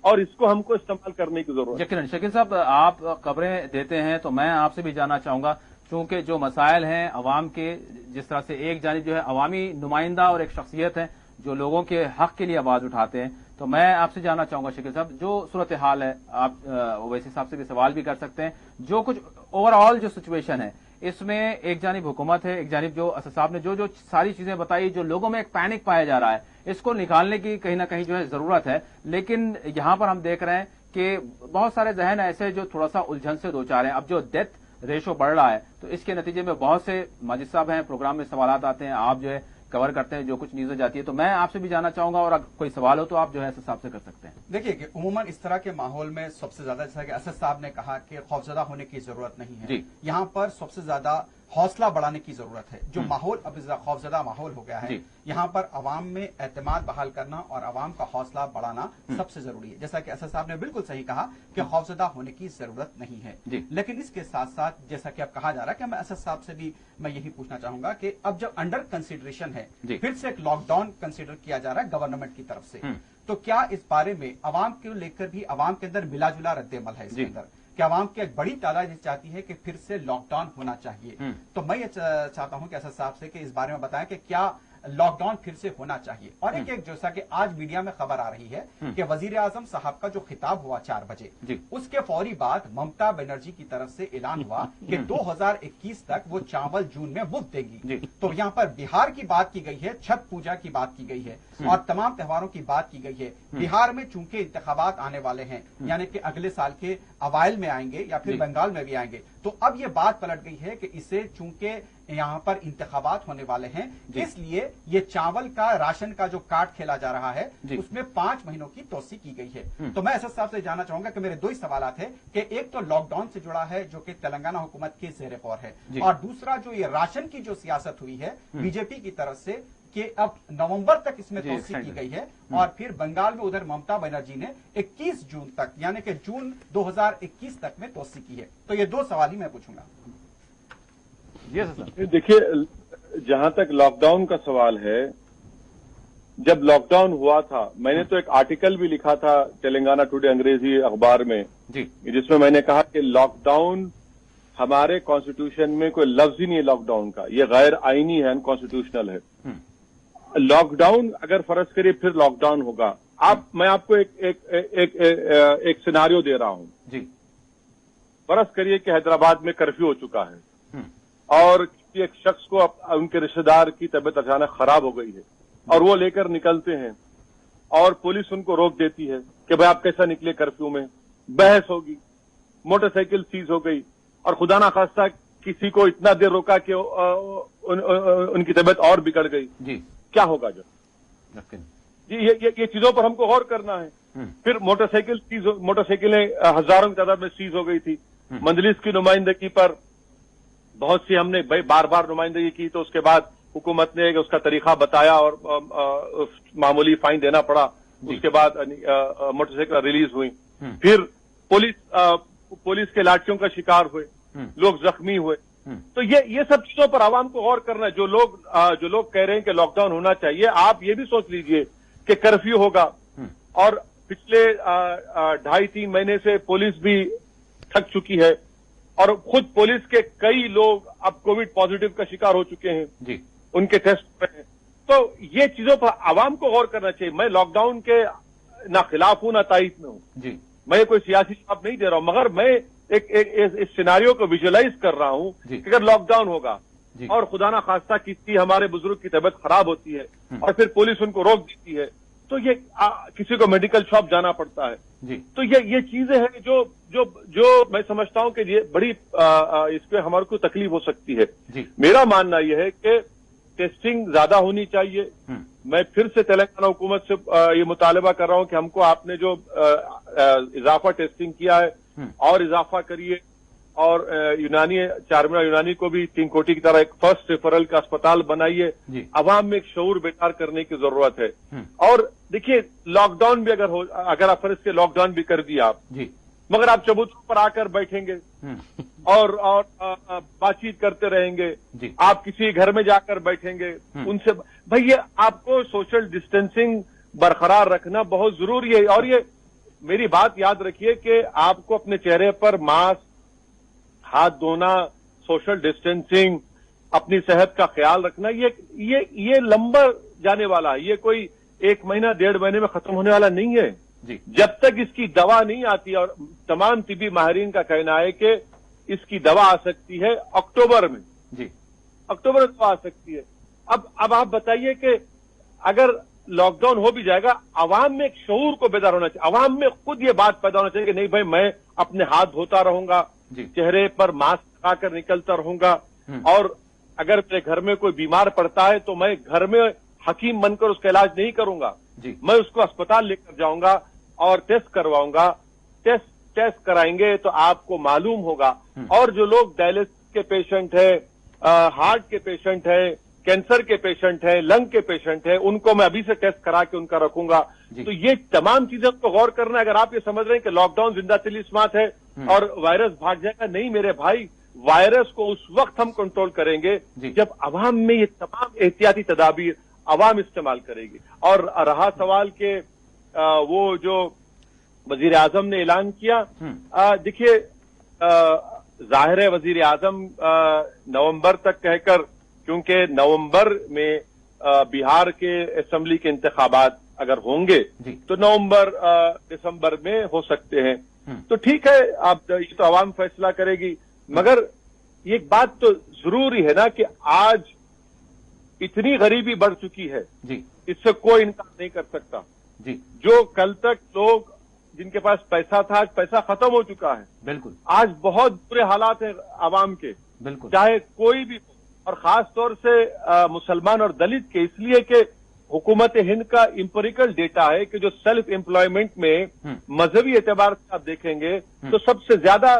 اور اس کو ہم کو استعمال کرنے کی ضرورت ہے۔ یقیناً شکیل صاحب، آپ خبریں دیتے ہیں تو میں آپ سے بھی جاننا چاہوں گا، چونکہ جو مسائل ہیں عوام کے، جس طرح سے ایک جانب جو ہے عوامی نمائندہ اور ایک شخصیت ہے جو لوگوں کے حق کے لیے آواز اٹھاتے ہیں، تو میں آپ سے جاننا چاہوں گا شکیل صاحب، جو صورتحال ہے آپ اویسی صاحب سے بھی سوال بھی کر سکتے ہیں، جو کچھ اوور آل جو سچویشن ہے اس میں ایک جانب حکومت ہے، ایک جانب جو اسد صاحب نے جو ساری چیزیں بتائی، جو لوگوں میں ایک پینک پایا جا رہا ہے، اس کو نکالنے کی کہیں نہ کہیں جو ہے ضرورت ہے، لیکن یہاں پر ہم دیکھ رہے ہیں کہ بہت سارے ذہن ایسے جو تھوڑا سا الجھن سے دوچار ہیں۔ اب جو ڈیتھ ریشو بڑھ رہا ہے تو اس کے نتیجے میں بہت سے ماجد صاحب ہیں، پروگرام میں سوالات آتے ہیں، آپ جو ہے کور کرتے ہیں جو کچھ نیوزیں جاتی ہے، تو میں آپ سے بھی جاننا چاہوں گا، اور اگر کوئی سوال ہو تو آپ جو ہے اسد صاحب سے کر سکتے ہیں۔ دیکھیے کہ عموماً اس طرح کے ماحول میں سب سے زیادہ، جیسا کہ اسد صاحب نے کہا کہ خوفزدہ ہونے کی ضرورت نہیں ہے، یہاں پر سب سے زیادہ حوصلہ بڑھانے کی ضرورت ہے۔ جو ماحول اب خوفزدہ ماحول ہو گیا ہے، یہاں پر عوام میں اعتماد بحال کرنا اور عوام کا حوصلہ بڑھانا سب سے ضروری ہے۔ جیسا کہ اسد صاحب نے بالکل صحیح کہا کہ خوفزدہ ہونے کی ضرورت نہیں ہے، لیکن اس کے ساتھ ساتھ جیسا کہ اب کہا جا رہا ہے کہ میں اسد صاحب سے بھی میں یہی پوچھنا چاہوں گا کہ اب جب انڈر کنسیڈریشن ہے، پھر سے ایک لاک ڈاؤن کنسیڈر کیا جا رہا ہے گورنمنٹ کی طرف سے، تو کیا اس بارے میں عوام کو لے کر بھی عوام کے اندر ملا جلا رد عمل ہے اس کے اندر کہ عوام کی ایک بڑی تعداد یہ چاہتی ہے کہ پھر سے لاک ڈاؤن ہونا چاہیے؟ تو میں یہ چاہتا ہوں کہ اسد صاحب سے کہ اس بارے میں بتائیں کہ کیا لاک ڈاؤن پھر سے ہونا چاہیے؟ اور ایک جیسا کہ آج میڈیا میں خبر آ رہی ہے کہ وزیر اعظم صاحب کا جو خطاب ہوا 4 بجے، اس کے فوری بعد ممتا بنرجی کی طرف سے اعلان ہوا کہ 2021 تک وہ چاول جون میں مفت دے گی۔ تو یہاں پر بہار کی بات کی گئی ہے، چھٹ پوجا کی بات کی گئی ہے، اور تمام تہواروں کی بات کی گئی ہے۔ بہار میں چونکہ انتخابات آنے والے ہیں، یعنی کہ اگلے سال کے اوائل میں آئیں گے یا پھر بنگال میں بھی آئیں گے، تو اب یہ بات پلٹ گئی ہے کہ اسے چونکہ یہاں پر انتخابات ہونے والے ہیں، اس لیے یہ چاول کا راشن کا جو کارڈ کھیلا جا رہا ہے اس میں 5 مہینوں کی توسیع کی گئی ہے۔ تو میں اسد صاحب سے جاننا چاہوں گا کہ میرے 2 ہی سوالات ہیں کہ ایک تو لاک ڈاؤن سے جڑا ہے جو کہ تلنگانہ حکومت کے زیر غور ہے، اور دوسرا جو یہ راشن کی جو سیاست ہوئی ہے بی جے پی کی طرف سے کہ اب نومبر تک اس میں توسیع کی گئی ہے، اور پھر بنگال میں ادھر ممتا بنرجی نے 21 جون تک یعنی کہ جون 2021 تک میں توسیع کی ہے۔ تو یہ 2 سوال ہی میں پوچھوں گا۔ دیکھیے جہاں تک لاک ڈاؤن کا سوال ہے، جب لاک ڈاؤن ہوا تھا میں نے تو ایک آرٹیکل بھی لکھا تھا تلنگانہ ٹوڈے انگریزی اخبار میں، جس میں نے کہا کہ لاک ڈاؤن ہمارے کانسٹیٹیوشن میں کوئی لفظ ہی نہیں ہے لاک ڈاؤن کا، یہ غیر آئینی ہے، انکانسٹیٹیوشنل ہے۔ لاک ڈاؤن اگر فرض کریے پھر لاک ڈاؤن ہوگا، میں آپ کو ایک سیناریو دے رہا ہوں۔ فرض کریے کہ حیدرآباد میں کرفیو ہو چکا ہے، اور ایک شخص کو ان کے رشتہ دار کی طبیعت اچانک خراب ہو گئی ہے، اور وہ لے کر نکلتے ہیں، اور پولیس ان کو روک دیتی ہے کہ بھائی آپ کیسا نکلے کرفیو میں، بحث ہوگی، موٹر سائیکل سیز ہو گئی، اور خدا نہ خواستہ کسی کو اتنا دیر روکا کہ ان کی طبیعت اور بگڑ گئی، کیا ہوگا؟ یہ چیزوں پر ہم کو غور کرنا ہے۔ پھر موٹر سائیکلیں ہزاروں کی تعداد میں سیز ہو گئی تھی، مجلس کی نمائندگی پر بہت سی ہم نے بار بار نمائندگی کی، تو اس کے بعد حکومت نے اس کا طریقہ بتایا اور معمولی فائن دینا پڑا، اس کے بعد موٹر سائیکل ریلیز ہوئی، پھر پولیس کے لاٹھیوں کا شکار ہوئے، لوگ زخمی ہوئے۔ تو یہ سب چیزوں پر عوام کو غور کرنا ہے۔ جو لوگ کہہ رہے ہیں کہ لاک ڈاؤن ہونا چاہیے، آپ یہ بھی سوچ لیجئے کہ کرفیو ہوگا، اور پچھلے 2.5-3 مہینے سے پولیس بھی تھک چکی ہے، اور خود پولیس کے کئی لوگ اب کووڈ پازیٹو کا شکار ہو چکے ہیں، ان کے ٹیسٹ پہ ہیں۔ تو یہ چیزوں پر عوام کو غور کرنا چاہیے۔ میں لاک ڈاؤن کے نہ خلاف ہوں نہ تائید میں ہوں، میں کوئی سیاسی جواب نہیں دے رہا ہوں، مگر میں اس سیناریو کو ویژولائز کر رہا ہوں کہ اگر لاک ڈاؤن ہوگا اور خدا نہ خواستہ کسی ہمارے بزرگ کی طبیعت خراب ہوتی ہے اور پھر پولیس ان کو روک دیتی ہے، तो ये किसी को मेडिकल शॉप जाना पड़ता है। जी तो ये चीजें हैं जो मैं समझता हूं कि ये बड़ी इस पे हमारे को तकलीफ हो सकती है। जी मेरा मानना यह है कि टेस्टिंग ज्यादा होनी चाहिए। मैं फिर से तेलंगाना हुकूमत से ये मुतालबा कर रहा हूं कि हमको आपने जो इजाफा टेस्टिंग किया है और इजाफा करिए, और चारमीनार यूनानी को भी 3 कोटी की तरह एक फर्स्ट रेफरल का अस्पताल बनाइए। अवाम में एक शऊर बेदार करने की जरूरत है। और देखिए, लॉकडाउन भी अगर आप इसके लॉकडाउन भी कर दिया आप, मगर आप चबूतरों पर आकर बैठेंगे और बातचीत करते रहेंगे, आप किसी घर में जाकर बैठेंगे उनसे, भाई ये आपको सोशल डिस्टेंसिंग बरकरार रखना बहुत जरूरी है। और ये मेरी बात याद रखिए कि आपको अपने चेहरे पर मास्क, हाथ धोना, सोशल डिस्टेंसिंग, अपनी सेहत का ख्याल रखना, ये लंबा जाने वाला है। ये कोई 1 महीना 1.5 महीने में खत्म होने वाला नहीं है। जब तक इसकी दवा नहीं आती, और तमाम तिबी माहिरीन का कहना है कि इसकी दवा आ सकती है अक्टूबर में। अक्टूबर में दवा आ सकती है। अब आप बताइए कि अगर लॉकडाउन हो भी जाएगा, आवाम में एक शऊर को बेदार होना चाहिए। आवाम में खुद ये बात पैदा होना चाहिए कि नहीं भाई, मैं अपने हाथ धोता रहूंगा, चेहरे पर मास्क लगाकर निकलता रहूंगा, और अगर मेरे घर में कोई बीमार पड़ता है तो मैं घर में हकीम बनकर उसका इलाज नहीं करूंगा, मैं उसको अस्पताल लेकर जाऊंगा और टेस्ट करवाऊंगा। टेस्ट कराएंगे तो आपको मालूम होगा। और जो लोग डायलिसिस के पेशेंट है, हार्ट के पेशेंट है, कैंसर के पेशेंट है, लंग के पेशेंट है, उनको मैं अभी से टेस्ट करा के उनका रखूंगा। तो ये तमाम चीजों को गौर करना है। अगर आप ये समझ रहे हैं कि लॉकडाउन जिंदा चली स्मार्ट है और वायरस भाग जाएगा, नहीं मेरे भाई, वायरस को उस वक्त हम कंट्रोल करेंगे जब अवाम में ये तमाम एहतियाती तदाबीर अवाम इस्तेमाल करेगी। और रहा सवाल के वो जो वजीर आजम ने ऐलान किया, देखिए जाहिर है वजीर आजम नवंबर तक कहकर, क्योंकि नवंबर में बिहार के असेंबली के इंतखाबात अगर होंगे तो नवंबर दिसंबर में हो सकते हैं। तो ठीक है, आप ये तो आवाम फैसला करेगी। मगर एक बात तो जरूरी है ना कि आज इतनी गरीबी बढ़ चुकी है, इससे कोई इनकार नहीं कर सकता। जो कल तक लोग जिनके पास पैसा था, आज पैसा खत्म हो चुका है। बिल्कुल, आज बहुत बुरे हालात हैं आवाम के, बिल्कुल, चाहे कोई भी हो, और खास तौर से मुसलमान और दलित के, इसलिए कि हुकूमत हिंद का इंपेरिकल डेटा है कि जो सेल्फ एम्प्लॉयमेंट में मजहबी एतबार से आप देखेंगे तो सबसे ज्यादा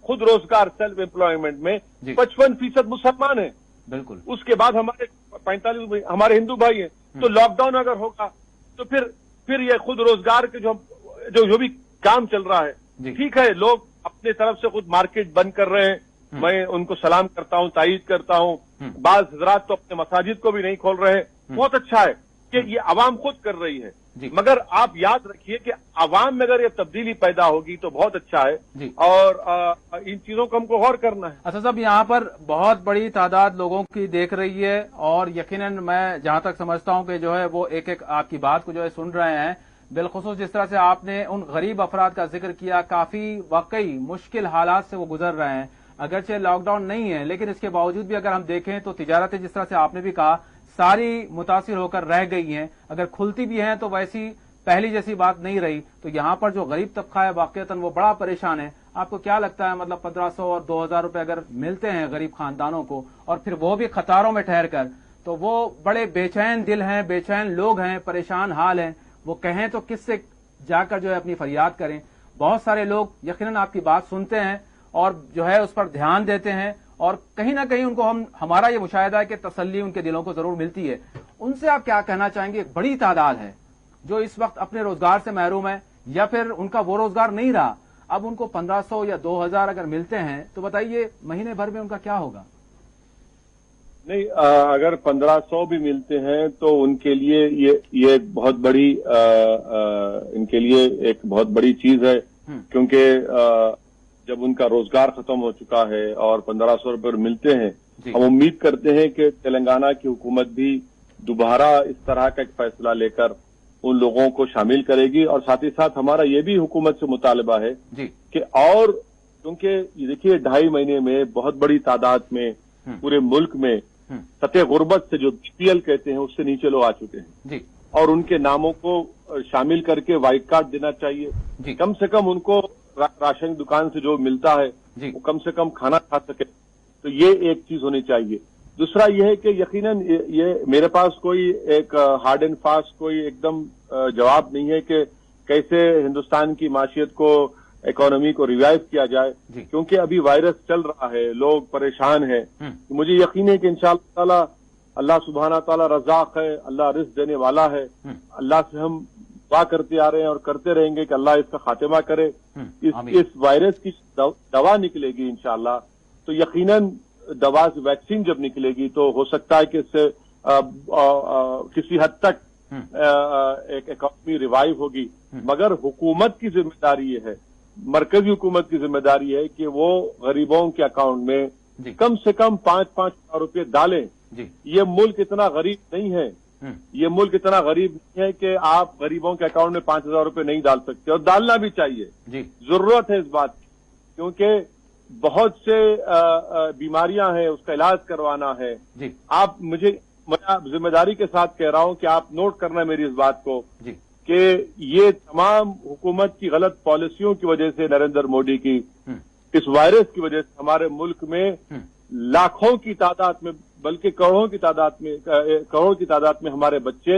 खुद रोजगार सेल्फ एम्प्लॉयमेंट में 55% मुसलमान है। बिल्कुल, उसके बाद हमारे 45 हमारे हिंदू भाई हैं। तो लॉकडाउन अगर होगा तो फिर ये खुद रोजगार के जो भी काम चल रहा है, ठीक है, लोग अपने तरफ से खुद मार्केट बंद कर रहे हैं, मैं उनको सलाम करता हूं, तायीद करता हूं। बाज हजरात तो अपने मसाजिद को भी नहीं खोल रहे हैं, बहुत अच्छा है कि ये आवाम खुद कर रही है। मगर आप याद रखिए कि आवाम में अगर ये तब्दीली पैदा होगी तो बहुत अच्छा है, और इन चीजों को हमको गौर करना है। अच्छा साहब, यहाँ पर बहुत बड़ी तादाद लोगों की देख रही है, और यकीनन मैं जहां तक समझता हूं कि जो है वो एक एक आपकी बात को जो है सुन रहे हैं। बिलखुसूस जिस तरह से आपने उन गरीब अफराद का जिक्र किया, काफी वाकई मुश्किल हालात से वो गुजर रहे हैं। अगरचे लॉकडाउन नहीं है, लेकिन इसके बावजूद भी अगर हम देखें तो तिजारतें जिस तरह से आपने भी कहा सारी मुतासिर होकर रह गई हैं। अगर खुलती भी हैं तो वैसी पहली जैसी बात नहीं रही। तो यहाँ पर जो गरीब तबका है वाकईतन वो बड़ा परेशान है। आपको क्या लगता है, मतलब 1500 और 2000 रुपए अगर मिलते हैं गरीब खानदानों को, और फिर वो भी कतारों में ठहर कर, तो वो बड़े बेचैन दिल हैं, बेचैन लोग हैं, परेशान हाल हैं। वो कहें तो किससे जाकर जो है अपनी फरियाद करें। बहुत सारे लोग यकीनन आपकी बात सुनते हैं और जो है उस पर ध्यान देते हैं, और कहीं ना कहीं उनको हमारा ये मुशाहिदा है कि तसल्ली उनके दिलों को जरूर मिलती है। उनसे आप क्या कहना चाहेंगे? एक बड़ी तादाद है जो इस वक्त अपने रोजगार से महरूम है, या फिर उनका वो रोजगार नहीं रहा, अब उनको 1500 या 2000 अगर मिलते हैं तो बताइए महीने भर में उनका क्या होगा? नहीं, अगर 1500 भी मिलते हैं तो उनके लिए ये एक बहुत बड़ी इनके लिए एक बहुत बड़ी चीज है, क्योंकि जब उनका रोजगार खत्म हो चुका है और 1500 रुपये मिलते हैं, हम उम्मीद करते हैं कि तेलंगाना की हुकूमत भी दोबारा इस तरह का एक फैसला लेकर उन लोगों को शामिल करेगी। और साथ ही साथ हमारा ये भी हुकूमत से मुतालबा है कि, और क्योंकि देखिए 2.5 महीने में बहुत बड़ी तादाद में पूरे मुल्क में सतह गुर्बत से जो बीपीएल कहते हैं उससे नीचे लोग आ चुके हैं। اور ان کے ناموں کو شامل کر کے وائٹ کارڈ دینا چاہیے. جی. کم سے کم ان کو راشن کی دکان سے جو ملتا ہے جی. وہ کم سے کم کھانا کھا سکے. تو یہ ایک چیز ہونی چاہیے. دوسرا یہ ہے کہ یقیناً یہ میرے پاس کوئی ایک ہارڈ اینڈ فاسٹ کوئی ایک دم جواب نہیں ہے کہ کیسے ہندوستان کی معیشت کو اکانومی کو ریوائیو کیا جائے. جی. کیونکہ ابھی وائرس چل رہا ہے, لوگ پریشان ہیں. مجھے یقین ہے کہ انشاءاللہ تعالی اللہ سبحانہ تعالی رزاق ہے, اللہ رزق دینے والا ہے. اللہ سے ہم دعا کرتے آ رہے ہیں اور کرتے رہیں گے کہ اللہ اس کا خاتمہ کرے. اس وائرس کی دوا نکلے گی انشاءاللہ, تو یقیناً دوا سے ویکسین جب نکلے گی تو ہو سکتا ہے کہ اس سے کسی حد تک ایک اکانومی ریوائیو ہوگی. مگر حکومت کی ذمہ داری یہ ہے, مرکزی حکومت کی ذمہ داری ہے کہ وہ غریبوں کے اکاؤنٹ میں کم سے کم 5,000 روپے ڈالیں. یہ ملک اتنا غریب نہیں ہے, یہ ملک اتنا غریب نہیں ہے کہ آپ غریبوں کے اکاؤنٹ میں 5,000 روپے نہیں ڈال سکتے, اور ڈالنا بھی چاہیے. ضرورت ہے اس بات کی, کیونکہ بہت سے بیماریاں ہیں, اس کا علاج کروانا ہے. آپ میں ذمہ داری کے ساتھ کہہ رہا ہوں کہ آپ نوٹ کرنا میری اس بات کو کہ یہ تمام حکومت کی غلط پالیسیوں کی وجہ سے, نریندر مودی کی اس وائرس کی وجہ سے ہمارے ملک میں لاکھوں کی تعداد میں بلکہ کروڑوں کی تعداد میں ہمارے بچے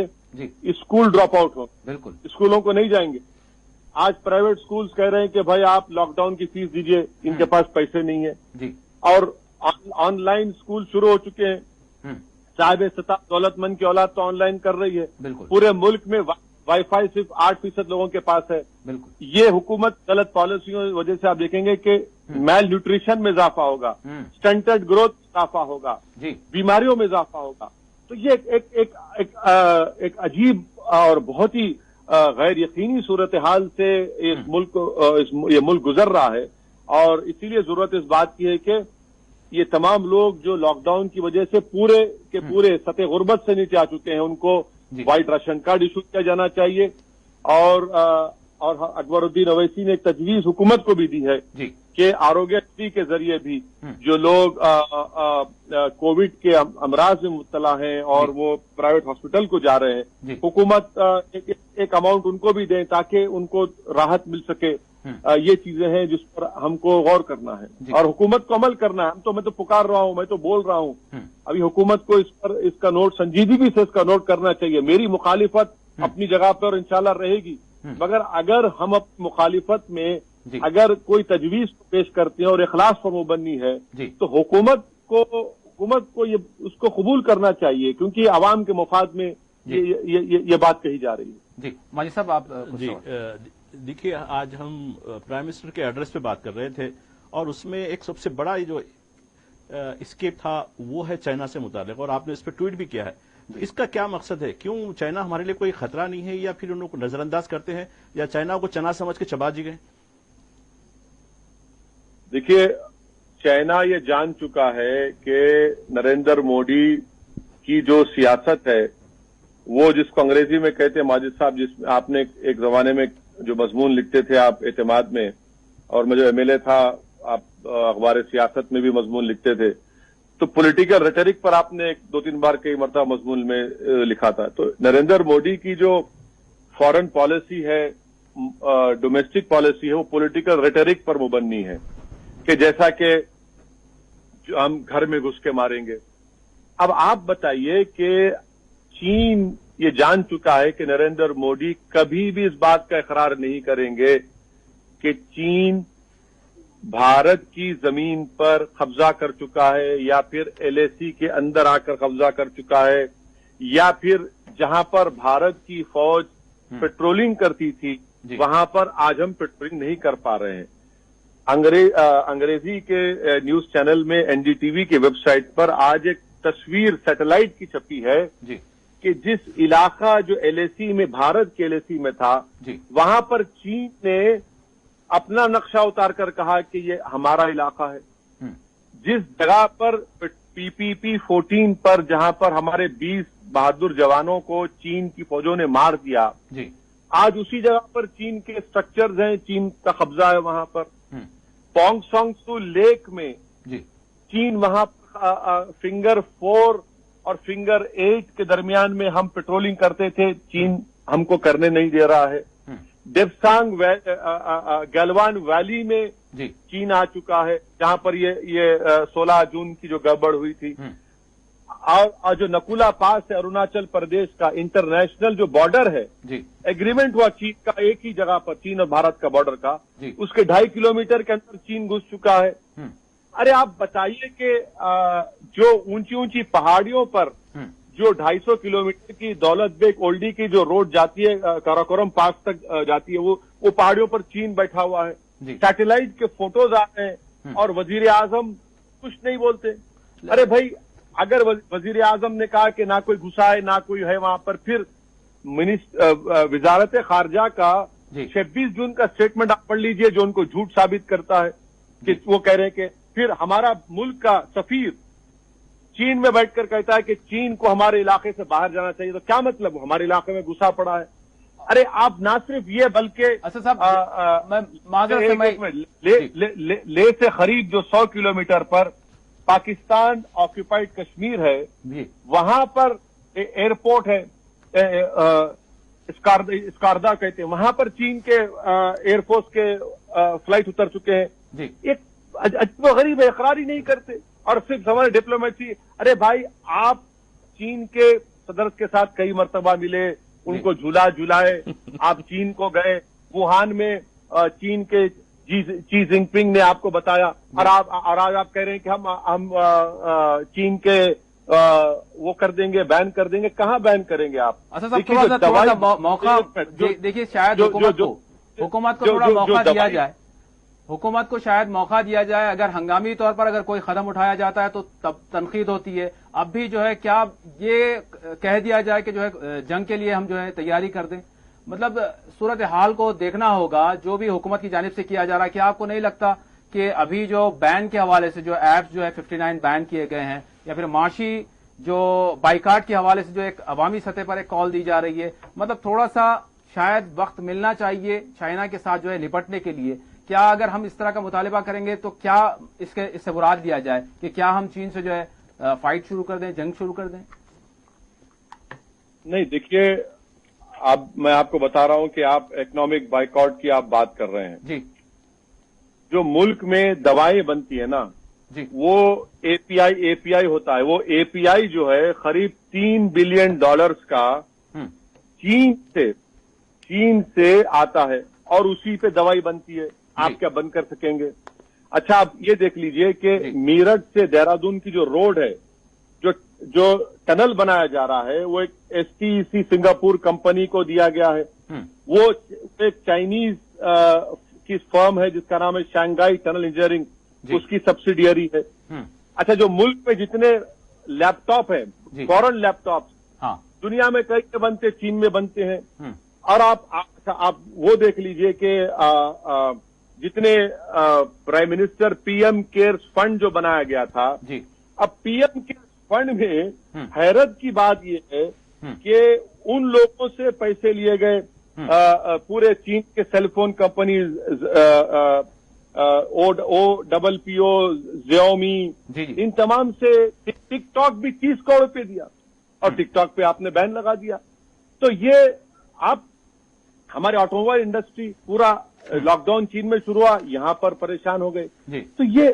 اسکول ڈراپ آؤٹ ہوں, بالکل اسکولوں کو نہیں جائیں گے. آج پرائیویٹ سکولز کہہ رہے ہیں کہ بھائی آپ لاک ڈاؤن کی فیس دیجئے, ان کے پاس پیسے نہیں ہیں. اور آن لائن سکول شروع ہو چکے ہیں. صاحب ستار دولت مند کی اولاد تو آن لائن کر رہی ہے. پورے ملک میں وائی فائی صرف 8% لوگوں کے پاس ہے. یہ حکومت غلط پالیسیوں کی وجہ سے آپ دیکھیں گے کہ میل نیوٹریشن میں اضافہ ہوگا, اسٹنٹڈ گروتھ اضافہ ہوگا, بیماریوں میں اضافہ ہوگا. تو یہ ایک عجیب اور بہت ہی غیر یقینی صورتحال سے یہ ملک گزر رہا ہے. اور اسی لیے ضرورت اس بات کی ہے کہ یہ تمام لوگ جو لاک ڈاؤن کی وجہ سے پورے کے پورے سطح غربت سے نیچے آ چکے ہیں, ان کو وائٹ راشن کارڈ ایشو کیا جانا چاہیے. اور اکبر الدین اویسی نے ایک تجویز حکومت کو بھی دی ہے کہ آروگیہ سری کے ذریعے بھی جو لوگ کووڈ کے امراض میں مبتلا ہیں اور وہ پرائیویٹ ہاسپٹل کو جا رہے ہیں, حکومت ایک اماؤنٹ ان کو بھی دیں تاکہ ان کو راحت مل سکے. یہ چیزیں ہیں جس پر ہم کو غور کرنا ہے اور حکومت کو عمل کرنا ہے. میں تو پکار رہا ہوں, میں تو بول رہا ہوں, ابھی حکومت کو اس کا نوٹ سنجیدگی سے اس کا نوٹ کرنا چاہیے. میری مخالفت اپنی جگہ پر انشاءاللہ رہے گی, مگر اگر ہم اپنی مخالفت میں اگر کوئی تجویز پیش کرتے ہیں اور اخلاص پر مبنی ہے تو حکومت کو اس کو قبول کرنا چاہیے, کیونکہ عوام کے مفاد میں یہ بات کہی جا رہی ہے. ماجد صاحب آپ دیکھیے, آج ہم پرائم منسٹر کے ایڈریس پہ بات کر رہے تھے اور اس میں ایک سب سے بڑا جو اسکیپ تھا وہ ہے چائنا سے متعلق, اور آپ نے اس پہ ٹویٹ بھی کیا ہے. اس کا کیا مقصد ہے؟ کیوں چائنا ہمارے لیے کوئی خطرہ نہیں ہے, یا پھر ان کو نظر انداز کرتے ہیں, یا چائنا کو چنا سمجھ کے چبا دی گئے؟ دیکھیے, چائنا یہ جان چکا ہے کہ نریندر مودی کی جو سیاست ہے وہ جس کو انگریزی میں کہتے ہیں, ماجد صاحب جس میں آپ نے ایک زمانے میں جو مضمون لکھتے تھے آپ اعتماد میں, اور میں جو ایم ایل اے تھا آپ اخبار سیاست میں بھی مضمون لکھتے تھے, تو پولیٹیکل ریٹرک پر آپ نے 2-3 بار کئی مرتبہ مضمون میں لکھا تھا. تو نریندر مودی کی جو فارن پالیسی ہے, ڈومیسٹک پالیسی ہے, وہ پولیٹیکل ریٹرک پر مبنی ہے کہ جیسا کہ ہم گھر میں گھس کے ماریں گے. اب آپ بتائیے کہ چین یہ جان چکا ہے کہ نریندر مودی کبھی بھی اس بات کا اقرار نہیں کریں گے کہ چین بھارت کی زمین پر قبضہ کر چکا ہے, یا پھر LAC کے اندر آ کر قبضہ کر چکا ہے, یا پھر جہاں پر بھارت کی فوج پیٹرولنگ کرتی تھی وہاں پر آج ہم پیٹرولنگ نہیں کر پا رہے ہیں. انگریزی کے نیوز چینل میں NDTV کے ویب سائٹ پر آج ایک تصویر سیٹلائٹ کی چھپی ہے کہ جس علاقہ جو LAC میں بھارت کے LAC میں تھا وہاں پر چین نے اپنا نقشہ اتار کر کہا کہ یہ ہمارا علاقہ ہے. جس جگہ پر PPP-14 پر جہاں پر ہمارے 20 بہادر جوانوں کو چین کی فوجوں نے مار دیا, آج اسی جگہ پر چین کے سٹرکچرز ہیں, چین کا قبضہ ہے وہاں پر. پونگ سونگ سو لیک میں چین وہاں فنگر 4 और फिंगर 8 के दरमियान में हम पेट्रोलिंग करते थे, चीन हमको करने नहीं दे रहा है। डेप्सांग गैलवान वैली में जी चीन आ चुका है, जहां पर ये 16 जून की जो गड़बड़ हुई थी। और जो नकुला पास है अरुणाचल प्रदेश का इंटरनेशनल जो बॉर्डर है, जी एग्रीमेंट हुआ चीन का एक ही जगह पर, चीन और भारत का बॉर्डर का, जी। उसके 2.5 किलोमीटर के अंदर चीन घुस चुका है। अरे आप बताइए कि जो ऊंची ऊंची पहाड़ियों पर जो 250 किलोमीटर की दौलत बेग ओल्डी की जो रोड जाती है काराकोरम पास तक जाती है, वो पहाड़ियों पर चीन बैठा हुआ है। सैटेलाइट के फोटोज आ रहे हैं और वजीर आजम कुछ नहीं बोलते। अरे भाई, अगर वजीर आजम ने कहा कि ना कोई घुसा है ना कोई है वहां पर, फिर वजारत खारजा का 26 जून का स्टेटमेंट आप पढ़ लीजिए जो उनको झूठ साबित करता है कि वो कह रहे हैं कि फिर हमारा मुल्क का सफीर चीन में बैठकर कहता है कि चीन को हमारे इलाके से बाहर जाना चाहिए। तो क्या मतलब, हमारे इलाके में घुसा पड़ा है? अरे आप ना सिर्फ ये बल्कि अच्छा साहब, मैं माजरत से ले से करीब जो 100 किलोमीटर पर पाकिस्तान ऑक्यूपाइड कश्मीर है, वहां पर एयरपोर्ट है, स्कारदा कहते हैं, वहां पर चीन के एयरफोर्स के फ्लाइट उतर चुके हैं। एक अजीब गरीब इकरार ही नहीं करते और सिर्फ हमारे डिप्लोमेसी। अरे भाई, आप चीन के सदर के साथ कई मर्तबा मिले, उनको झुलाए, आप चीन को गए, वुहान में चीन के शी जिनपिंग ने आपको बताया, और आज आप कह रहे हैं कि हम चीन के वो कर देंगे, बैन कर देंगे। कहाँ बैन करेंगे आप? अच्छा साहब, थोड़ा सा मौका देखिए, शायद हुकूमत को थोड़ा मौका दिया जाए, हुकूमत को शायद मौका दिया जाए। अगर हंगामी तौर पर अगर कोई कदम उठाया जाता है तो तब तनकीद होती है। अब भी जो है क्या ये कह दिया जाए कि जो है जंग के लिए हम जो है तैयारी कर दें? मतलब सूरत हाल को देखना होगा जो भी हुकूमत की जानिब से किया जा रहा है। क्या आपको नहीं लगता कि अभी जो बैन के हवाले से जो ऐप्स जो है 59 बैन किए गए हैं, या फिर माशी जो बाइकाट के हवाले से जो एक अवामी सतह पर एक कॉल दी जा रही है, मतलब थोड़ा सा शायद वक्त मिलना चाहिए चाइना के साथ जो है निपटने के लिए? क्या अगर हम इस तरह का मुतालिबा करेंगे तो क्या इससे मुराद लिया जाए कि क्या हम चीन से जो है फाइट शुरू कर दें, जंग शुरू कर दें? नहीं, देखिए, अब मैं आपको बता रहा हूं कि आप इकोनॉमिक बाइकआउट की आप बात कर रहे हैं जी। जो मुल्क में दवाएं बनती है ना जी, वो एपीआई होता है। वो एपीआई जो है करीब $3 बिलियन का चीन से आता है और उसी पे दवाई बनती है। आप क्या बंद कर सकेंगे? अच्छा, आप ये देख लीजिए कि मीरठ से देहरादून की जो रोड है, जो टनल बनाया जा रहा है, वो एक STEC सिंगापुर कंपनी को दिया गया है। वो एक चाइनीज की फर्म है जिसका नाम है शंघाई टनल इंजीनियरिंग, उसकी सब्सिडियरी है। अच्छा, जो मुल्क में जितने लैपटॉप है, फॉरेन लैपटॉप दुनिया में कई बनते, चीन में बनते हैं। और आप वो देख लीजिए कि जितने prime minister PM cares fund जो बनाया गया था, अब PM केयर्स फंड में हैरत की बात ये है कि उन लोगों से पैसे लिए गए पूरे चीन के सेलफोन कंपनीज OPPO, Xiaomi, इन तमाम से टिकटॉक भी 30 करोड़ रुपए दिया और टिकटॉक पे आपने बैन लगा दिया। तो ये आप हमारे ऑटोमोबाइल इंडस्ट्री पूरा लॉकडाउन चीन में शुरू हुआ, यहां पर परेशान हो गए। तो ये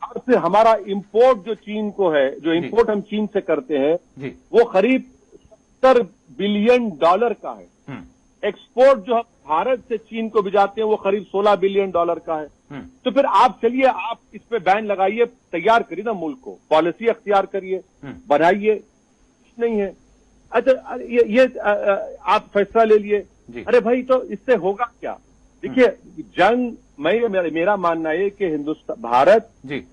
आपसे हमारा इंपोर्ट जो चीन को है, जो इंपोर्ट हम चीन से करते हैं, वो करीब $70 बिलियन का है। एक्सपोर्ट जो हम भारत से चीन को भिजाते हैं वो करीब $16 बिलियन का है। तो फिर आप चलिए, आप इस पे बैन लगाइए, तैयार करिए ना मुल्क को, पॉलिसी अख्तियार करिए, बढ़ाइए। नहीं है, अच्छा ये आप फैसला ले लिए। अरे भाई, तो इससे होगा क्या? देखिए, जंग, मेरा मानना है कि हिंदुस्तान, भारत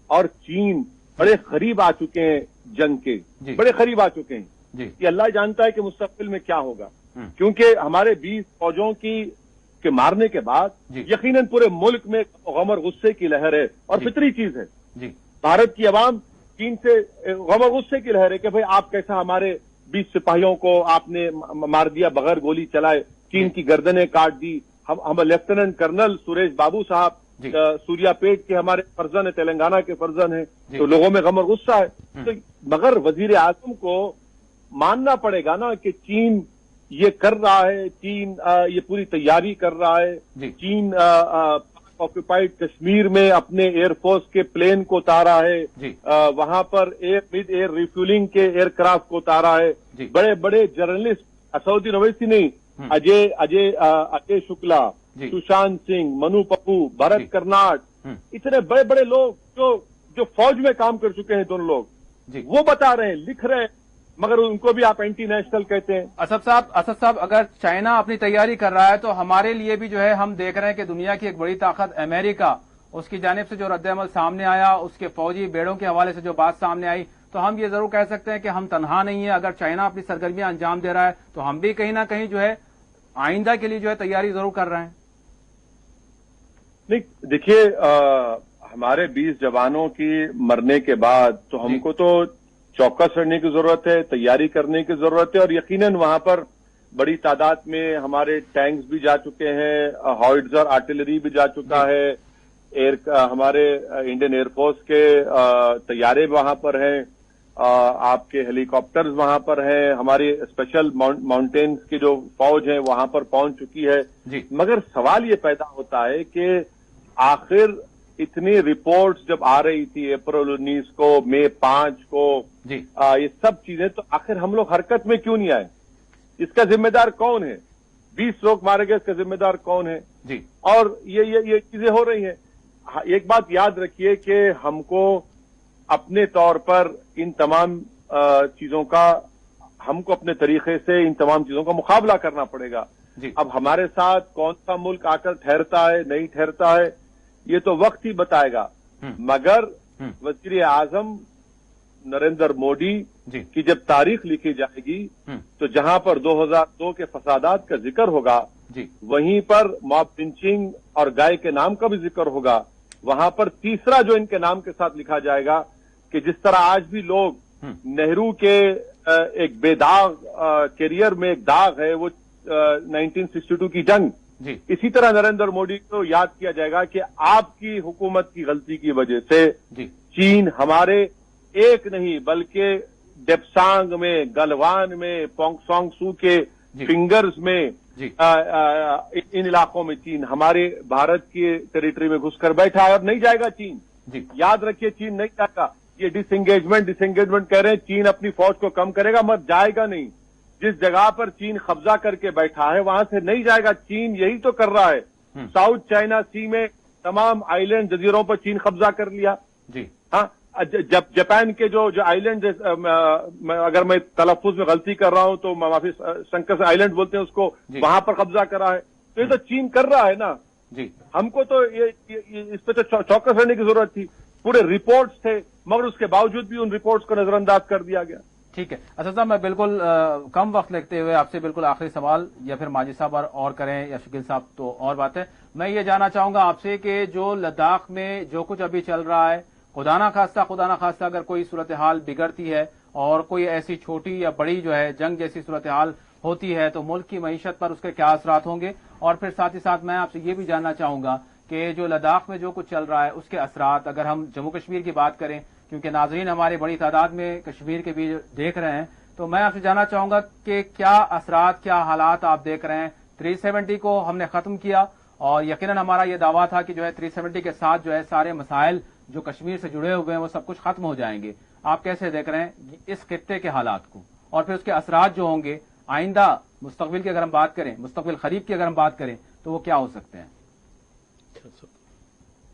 और चीन बड़े करीब आ चुके हैं जंग के, बड़े करीब आ चुके हैं। ये अल्लाह जानता है कि मुस्तकबिल में क्या होगा, क्योंकि हमारे 20 फौजों के मारने के बाद यकीनन पूरे मुल्क में गम और गुस्से की लहर है, और फितरी चीज है। भारत की आवाम चीन से गम और गुस्से की लहर है कि भाई आप कैसा हमारे 20 सिपाहियों को आपने मार दिया, बगैर गोली चलाए, चीन की गर्दनें काट दी। हम लेफ्टिनेंट कर्नल सुरेश बाबू साहब सूर्या पेट के हमारे फर्जन है, तेलंगाना के फर्जन है, तो लोगों में गम और गुस्सा है। तो मगर वजीर आजम को मानना पड़ेगा ना कि चीन ये कर रहा है, चीन ये पूरी तैयारी कर रहा है, चीन ऑक्यूपाइड कश्मीर में अपने एयरफोर्स के प्लेन को उतारा है, वहां पर मिड एयर रिफ्यूलिंग के एयरक्राफ्ट को उतारा है। बड़े बड़े जर्नलिस्ट, असदुद्दीन ओवैसी नहीं, अजय शुक्ला, सुशांत सिंह, मनु पप्पू, भरत कर्नाड, इतने बड़े बड़े लोग जो फौज में काम कर चुके हैं, दोनों लोग, वो बता रहे हैं, लिख रहे हैं, मगर उनको भी आप एंटी नेशनल कहते हैं। असद साहब, अगर चाइना अपनी तैयारी कर रहा है तो हमारे लिए भी जो है, हम देख रहे हैं कि दुनिया की एक बड़ी ताकत अमेरिका, उसकी जानिब से जो रद्द-ए-अमल सामने आया, उसके फौजी बेड़ों के हवाले से जो बात सामने आई, तो हम ये जरूर कह सकते हैं कि हम तनहा नहीं है। अगर चाइना अपनी सरगर्मियां अंजाम दे रहा है तो हम भी कहीं ना कहीं जो है आइंदा के लिए जो है तैयारी जरूर कर रहे हैं। नहीं, देखिए, हमारे 20 जवानों की मरने के बाद तो हमको तो चौकस रहने की जरूरत है, तैयारी करने की जरूरत है, और यकीनन वहां पर बड़ी तादाद में हमारे टैंक्स भी जा चुके हैं, हॉविट्जर आर्टिलरी भी जा चुका है, हमारे इंडियन एयरफोर्स के तैयारे वहां पर हैं, आपके हेलीकॉप्टर्स वहां पर हैं, हमारी स्पेशल माउंटेन्स की जो फौज है वहां पर पहुंच चुकी है। मगर सवाल ये पैदा होता है कि आखिर इतनी रिपोर्ट्स जब आ रही थी अप्रैल 19 को, मई 5 को, ये सब चीजें, तो आखिर हम लोग हरकत में क्यों नहीं आए? इसका जिम्मेदार कौन है? 20 लोग मारे गए, इसका जिम्मेदार कौन है? और ये चीजें हो रही हैं। एक बात याद रखिए कि हमको अपने तौर पर इन तमाम चीजों का, हमको अपने तरीके से इन तमाम चीजों का मुकाबला करना पड़ेगा। अब हमारे साथ कौन सा मुल्क आकर ठहरता है, नहीं ठहरता है, ये तो वक्त ही बताएगा। मगर वजीर आजम नरेंद्र मोदी की जब तारीख लिखी जाएगी तो जहां पर 2002 के फसादात का जिक्र होगा, वहीं पर मॉब लिंचिंग और गाय के नाम का भी जिक्र होगा। वहां पर तीसरा जो इनके नाम के साथ लिखा जाएगा कि जिस तरह आज भी लोग नेहरू के एक बेदाग करियर में एक दाग है, वो 1962 की जंग, इसी तरह नरेंद्र मोदी को याद किया जाएगा कि आपकी हुकूमत की गलती की वजह से चीन हमारे एक नहीं बल्कि डेप्सांग में, गलवान में, पोंगसोंग सू के फिंगर्स में, इन इलाकों में चीन हमारे भारत की टेरिटरी में घुसकर बैठा है और नहीं जाएगा चीन। याद रखिए, चीन नहीं जाएगा। ये डिसएंगेजमेंट कह रहे हैं, चीन अपनी फौज को कम करेगा, मत जाएगा नहीं। जिस जगह पर चीन कब्जा करके बैठा है वहां से नहीं जाएगा। चीन यही तो कर रहा है। साउथ चाइना सी में तमाम आइलैंड जजीरों पर चीन कब्जा कर लिया। हाँ, जापान के जो आइलैंड, अगर मैं तलफ्फुज में गलती कर रहा हूं तो माफी, संकस आइलैंड बोलते हैं उसको, वहां पर कब्जा करा है। तो ये तो चीन कर रहा है ना। हमको तो ये इस पे तो चौकस रहने की जरूरत थी। पूरे रिपोर्ट्स थे, मगर उसके बावजूद भी उन रिपोर्ट्स को नजरअंदाज कर दिया गया। ठीक है असद साहब, मैं बिल्कुल कम वक्त लेते हुए आपसे बिल्कुल आखिरी सवाल, या फिर माजिद साहब और करें या शकील साहब तो और बात है। मैं ये जानना चाहूंगा आपसे कि जो लद्दाख में जो कुछ अभी चल रहा है, खुदा ना खास्ता अगर कोई सूरत हाल बिगड़ती है और कोई ऐसी छोटी या बड़ी जो है जंग जैसी सूरत हाल होती है, तो मुल्क की मईशत पर उसके क्या असरात होंगे? और फिर साथ ही साथ मैं आपसे ये भी जानना चाहूंगा कि जो लद्दाख में जो कुछ चल रहा है उसके असरात, अगर हम जम्मू कश्मीर की बात करें, क्योंकि नाजरीन हमारे बड़ी तादाद में कश्मीर के भी देख रहे हैं, तो मैं आपसे जानना चाहूंगा कि क्या असरात, क्या हालात आप देख रहे हैं? 370 को हमने खत्म किया और यकीनन हमारा ये दावा था कि जो है 370 के साथ जो है सारे मसाइल जो कश्मीर से जुड़े हुए हैं वो सब कुछ खत्म हो जाएंगे। आप कैसे देख रहे हैं इस खित्ते के हालात को, और फिर उसके असरात जो होंगे आइंदा मुस्तकबिल की अगर हम बात करें, मुस्तकबिल करीब की अगर हम बात करें, तो वो क्या हो सकते हैं?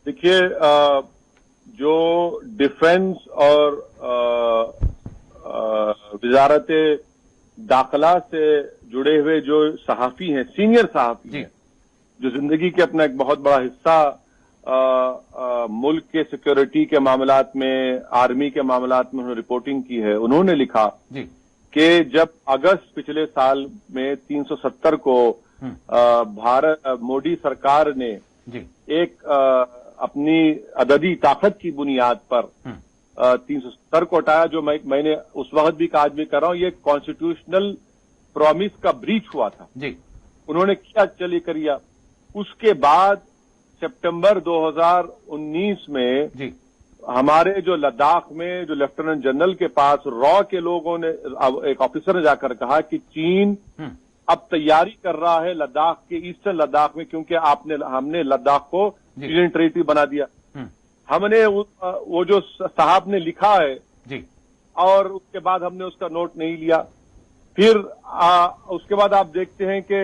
देखिए, जो डिफेंस और वजारत दाखिला से जुड़े हुए जो सहाफी हैं, सीनियर सहाफी हैं, जो जिंदगी के अपना एक बहुत बड़ा हिस्सा मुल्क के सिक्योरिटी के मामलात में, आर्मी के मामलात में उन्होंने रिपोर्टिंग की है, उन्होंने लिखा कि जब अगस्त पिछले साल में 370 को भारत मोदी सरकार ने एक अपनी अददी ताकत की बुनियाद पर 370 को हटाया, जो मैंने उस वक्त भी कहा, आज भी कर रहा हूं, ये कॉन्स्टिट्यूशनल प्रॉमिस का ब्रीच हुआ था। उन्होंने क्या चली करिया। उसके बाद सितंबर 2019 में जी हमारे जो लद्दाख में जो लेफ्टिनेंट जनरल के पास रॉ के लोगों ने, एक ऑफिसर ने जाकर कहा कि चीन अब तैयारी कर रहा है लद्दाख के, ईस्टर्न लद्दाख में, क्योंकि हमने लद्दाख को यूनियन टेरिटरी बना दिया। हमने वो जो साहब ने लिखा है जी और उसके बाद हमने उसका नोट नहीं लिया। फिर उसके बाद आप देखते हैं कि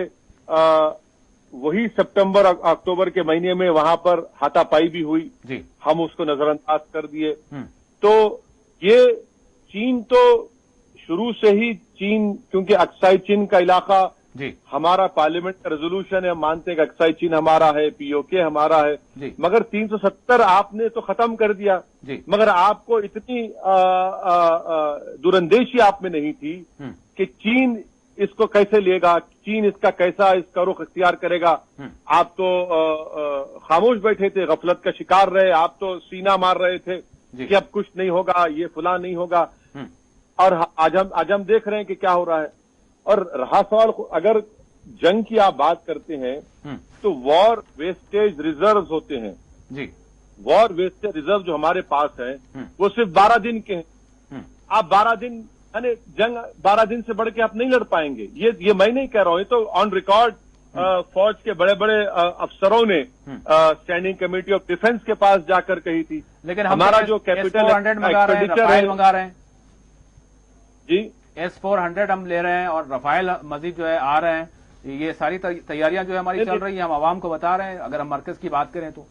वही सितंबर अक्टूबर के महीने में वहां पर हाथापाई भी हुई, जी हम उसको नजरअंदाज कर दिए। तो ये चीन तो शुरू से ही चीन, क्योंकि अक्साई चीन का इलाका, जी हमारा पार्लियामेंट का रेजोल्यूशन है, हम मानते हैं कि अक्साई चीन हमारा है, पीओके हमारा है, जी मगर 370 आपने तो खत्म कर दिया। जी मगर आपको इतनी दूरंदेशी आप में नहीं थी कि चीन इसको कैसे लेगा, चीन इसका रुख इख्तियार करेगा। आप तो खामोश बैठे थे, गफलत का शिकार रहे, आप तो सीना मार रहे थे कि अब कुछ नहीं होगा, ये फुला नहीं होगा। और आज हम देख रहे हैं कि क्या हो रहा है। और रहा सवाल, अगर जंग की आप बात करते हैं तो वॉर वेस्टेज रिजर्व्स होते हैं। जी वॉर वेस्टेज रिजर्व जो हमारे पास है वो सिर्फ 12 दिन के हैं। आप 12 दिन, यानी जंग 12 दिन से बढ़ के आप नहीं लड़ पाएंगे। ये मैं नहीं कह रहा हूं, ये तो ऑन रिकॉर्ड फौज के बड़े बड़े अफसरों ने स्टैंडिंग कमेटी ऑफ डिफेंस के पास जाकर कही थी। लेकिन हमारा जो कैपिटल एक्सपेंडिचर है मंगा रहे हैं जी, S-400 हम ले रहे हैं और रफाइल मजीद जो है आ रहे हैं। ये सारी तैयारियां जो है हमारी चल रही हैं, हम आवाम को बता रहे हैं। अगर हम मरकज की बात करें तो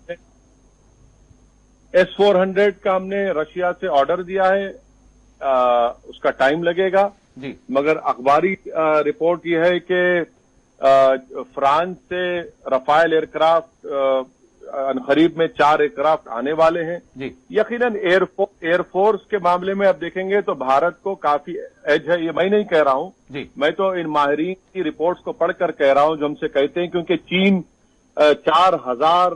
S-400 का हमने रशिया से ऑर्डर दिया है, उसका टाइम लगेगा जी, मगर अखबारी रिपोर्ट ये है कि फ्रांस से रफाइल एयरक्राफ्ट अनकरीब में 4 एयरक्राफ्ट आने वाले हैं जी। यकीनन एयरफोर्स के मामले में अब देखेंगे तो भारत को काफी एज है। ये मैं नहीं कह रहा हूं जी, मैं तो इन माहिरीन की रिपोर्ट्स को पढ़कर कह रहा हूं जो हमसे कहते हैं, क्योंकि चीन 4000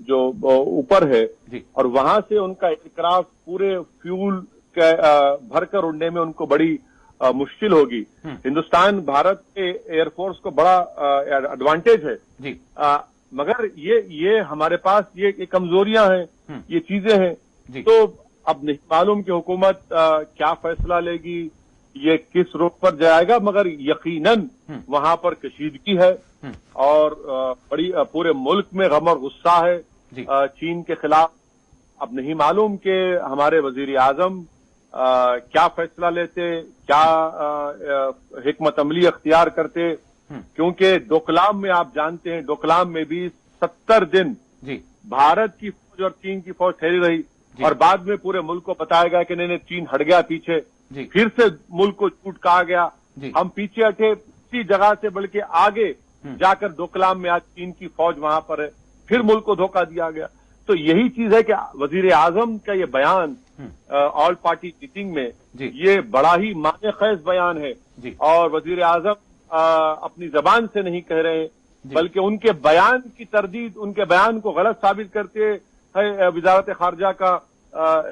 जो ऊपर है जी। और वहां से उनका एयरक्राफ्ट पूरे फ्यूल भरकर उड़ने में उनको बड़ी मुश्किल होगी। हिंदुस्तान भारत के एयरफोर्स को बड़ा एडवांटेज है जी। मगर ये हमारे पास ये कमजोरियां हैं, ये चीजें हैं। तो अब नहीं मालूम कि हुकूमत क्या फैसला लेगी, ये किस रुख पर जाएगा, मगर यकीनन वहां पर कशीदगी है और बड़ी पूरे मुल्क में गम और गुस्सा है चीन के खिलाफ। अब नहीं मालूम कि हमारे वजीर आजम क्या फैसला लेते, क्या हिकमत अमली अख्तियार करते, क्योंकि डोकलाम में आप जानते हैं, डोकलाम में भी 70 दिन जी भारत की फौज और चीन की फौज ठहरी रही और बाद में पूरे मुल्क को बताया गया कि नहीं चीन हट गया पीछे, फिर से मुल्क को छूट कहा गया, हम पीछे हटे, इसी जगह से बल्कि आगे जाकर डोकलाम में आज चीन की फौज वहां पर है, फिर मुल्क को धोखा दिया गया। तो यही चीज है कि वजीर आजम का ये बयान ऑल पार्टी मीटिंग में ये बड़ा ही माने खैज बयान है और वजीर आजम अपनी जबान से नहीं कह रहे हैं बल्कि उनके बयान की तरदीद, उनके बयान को गलत साबित करते है वजारत खारजा का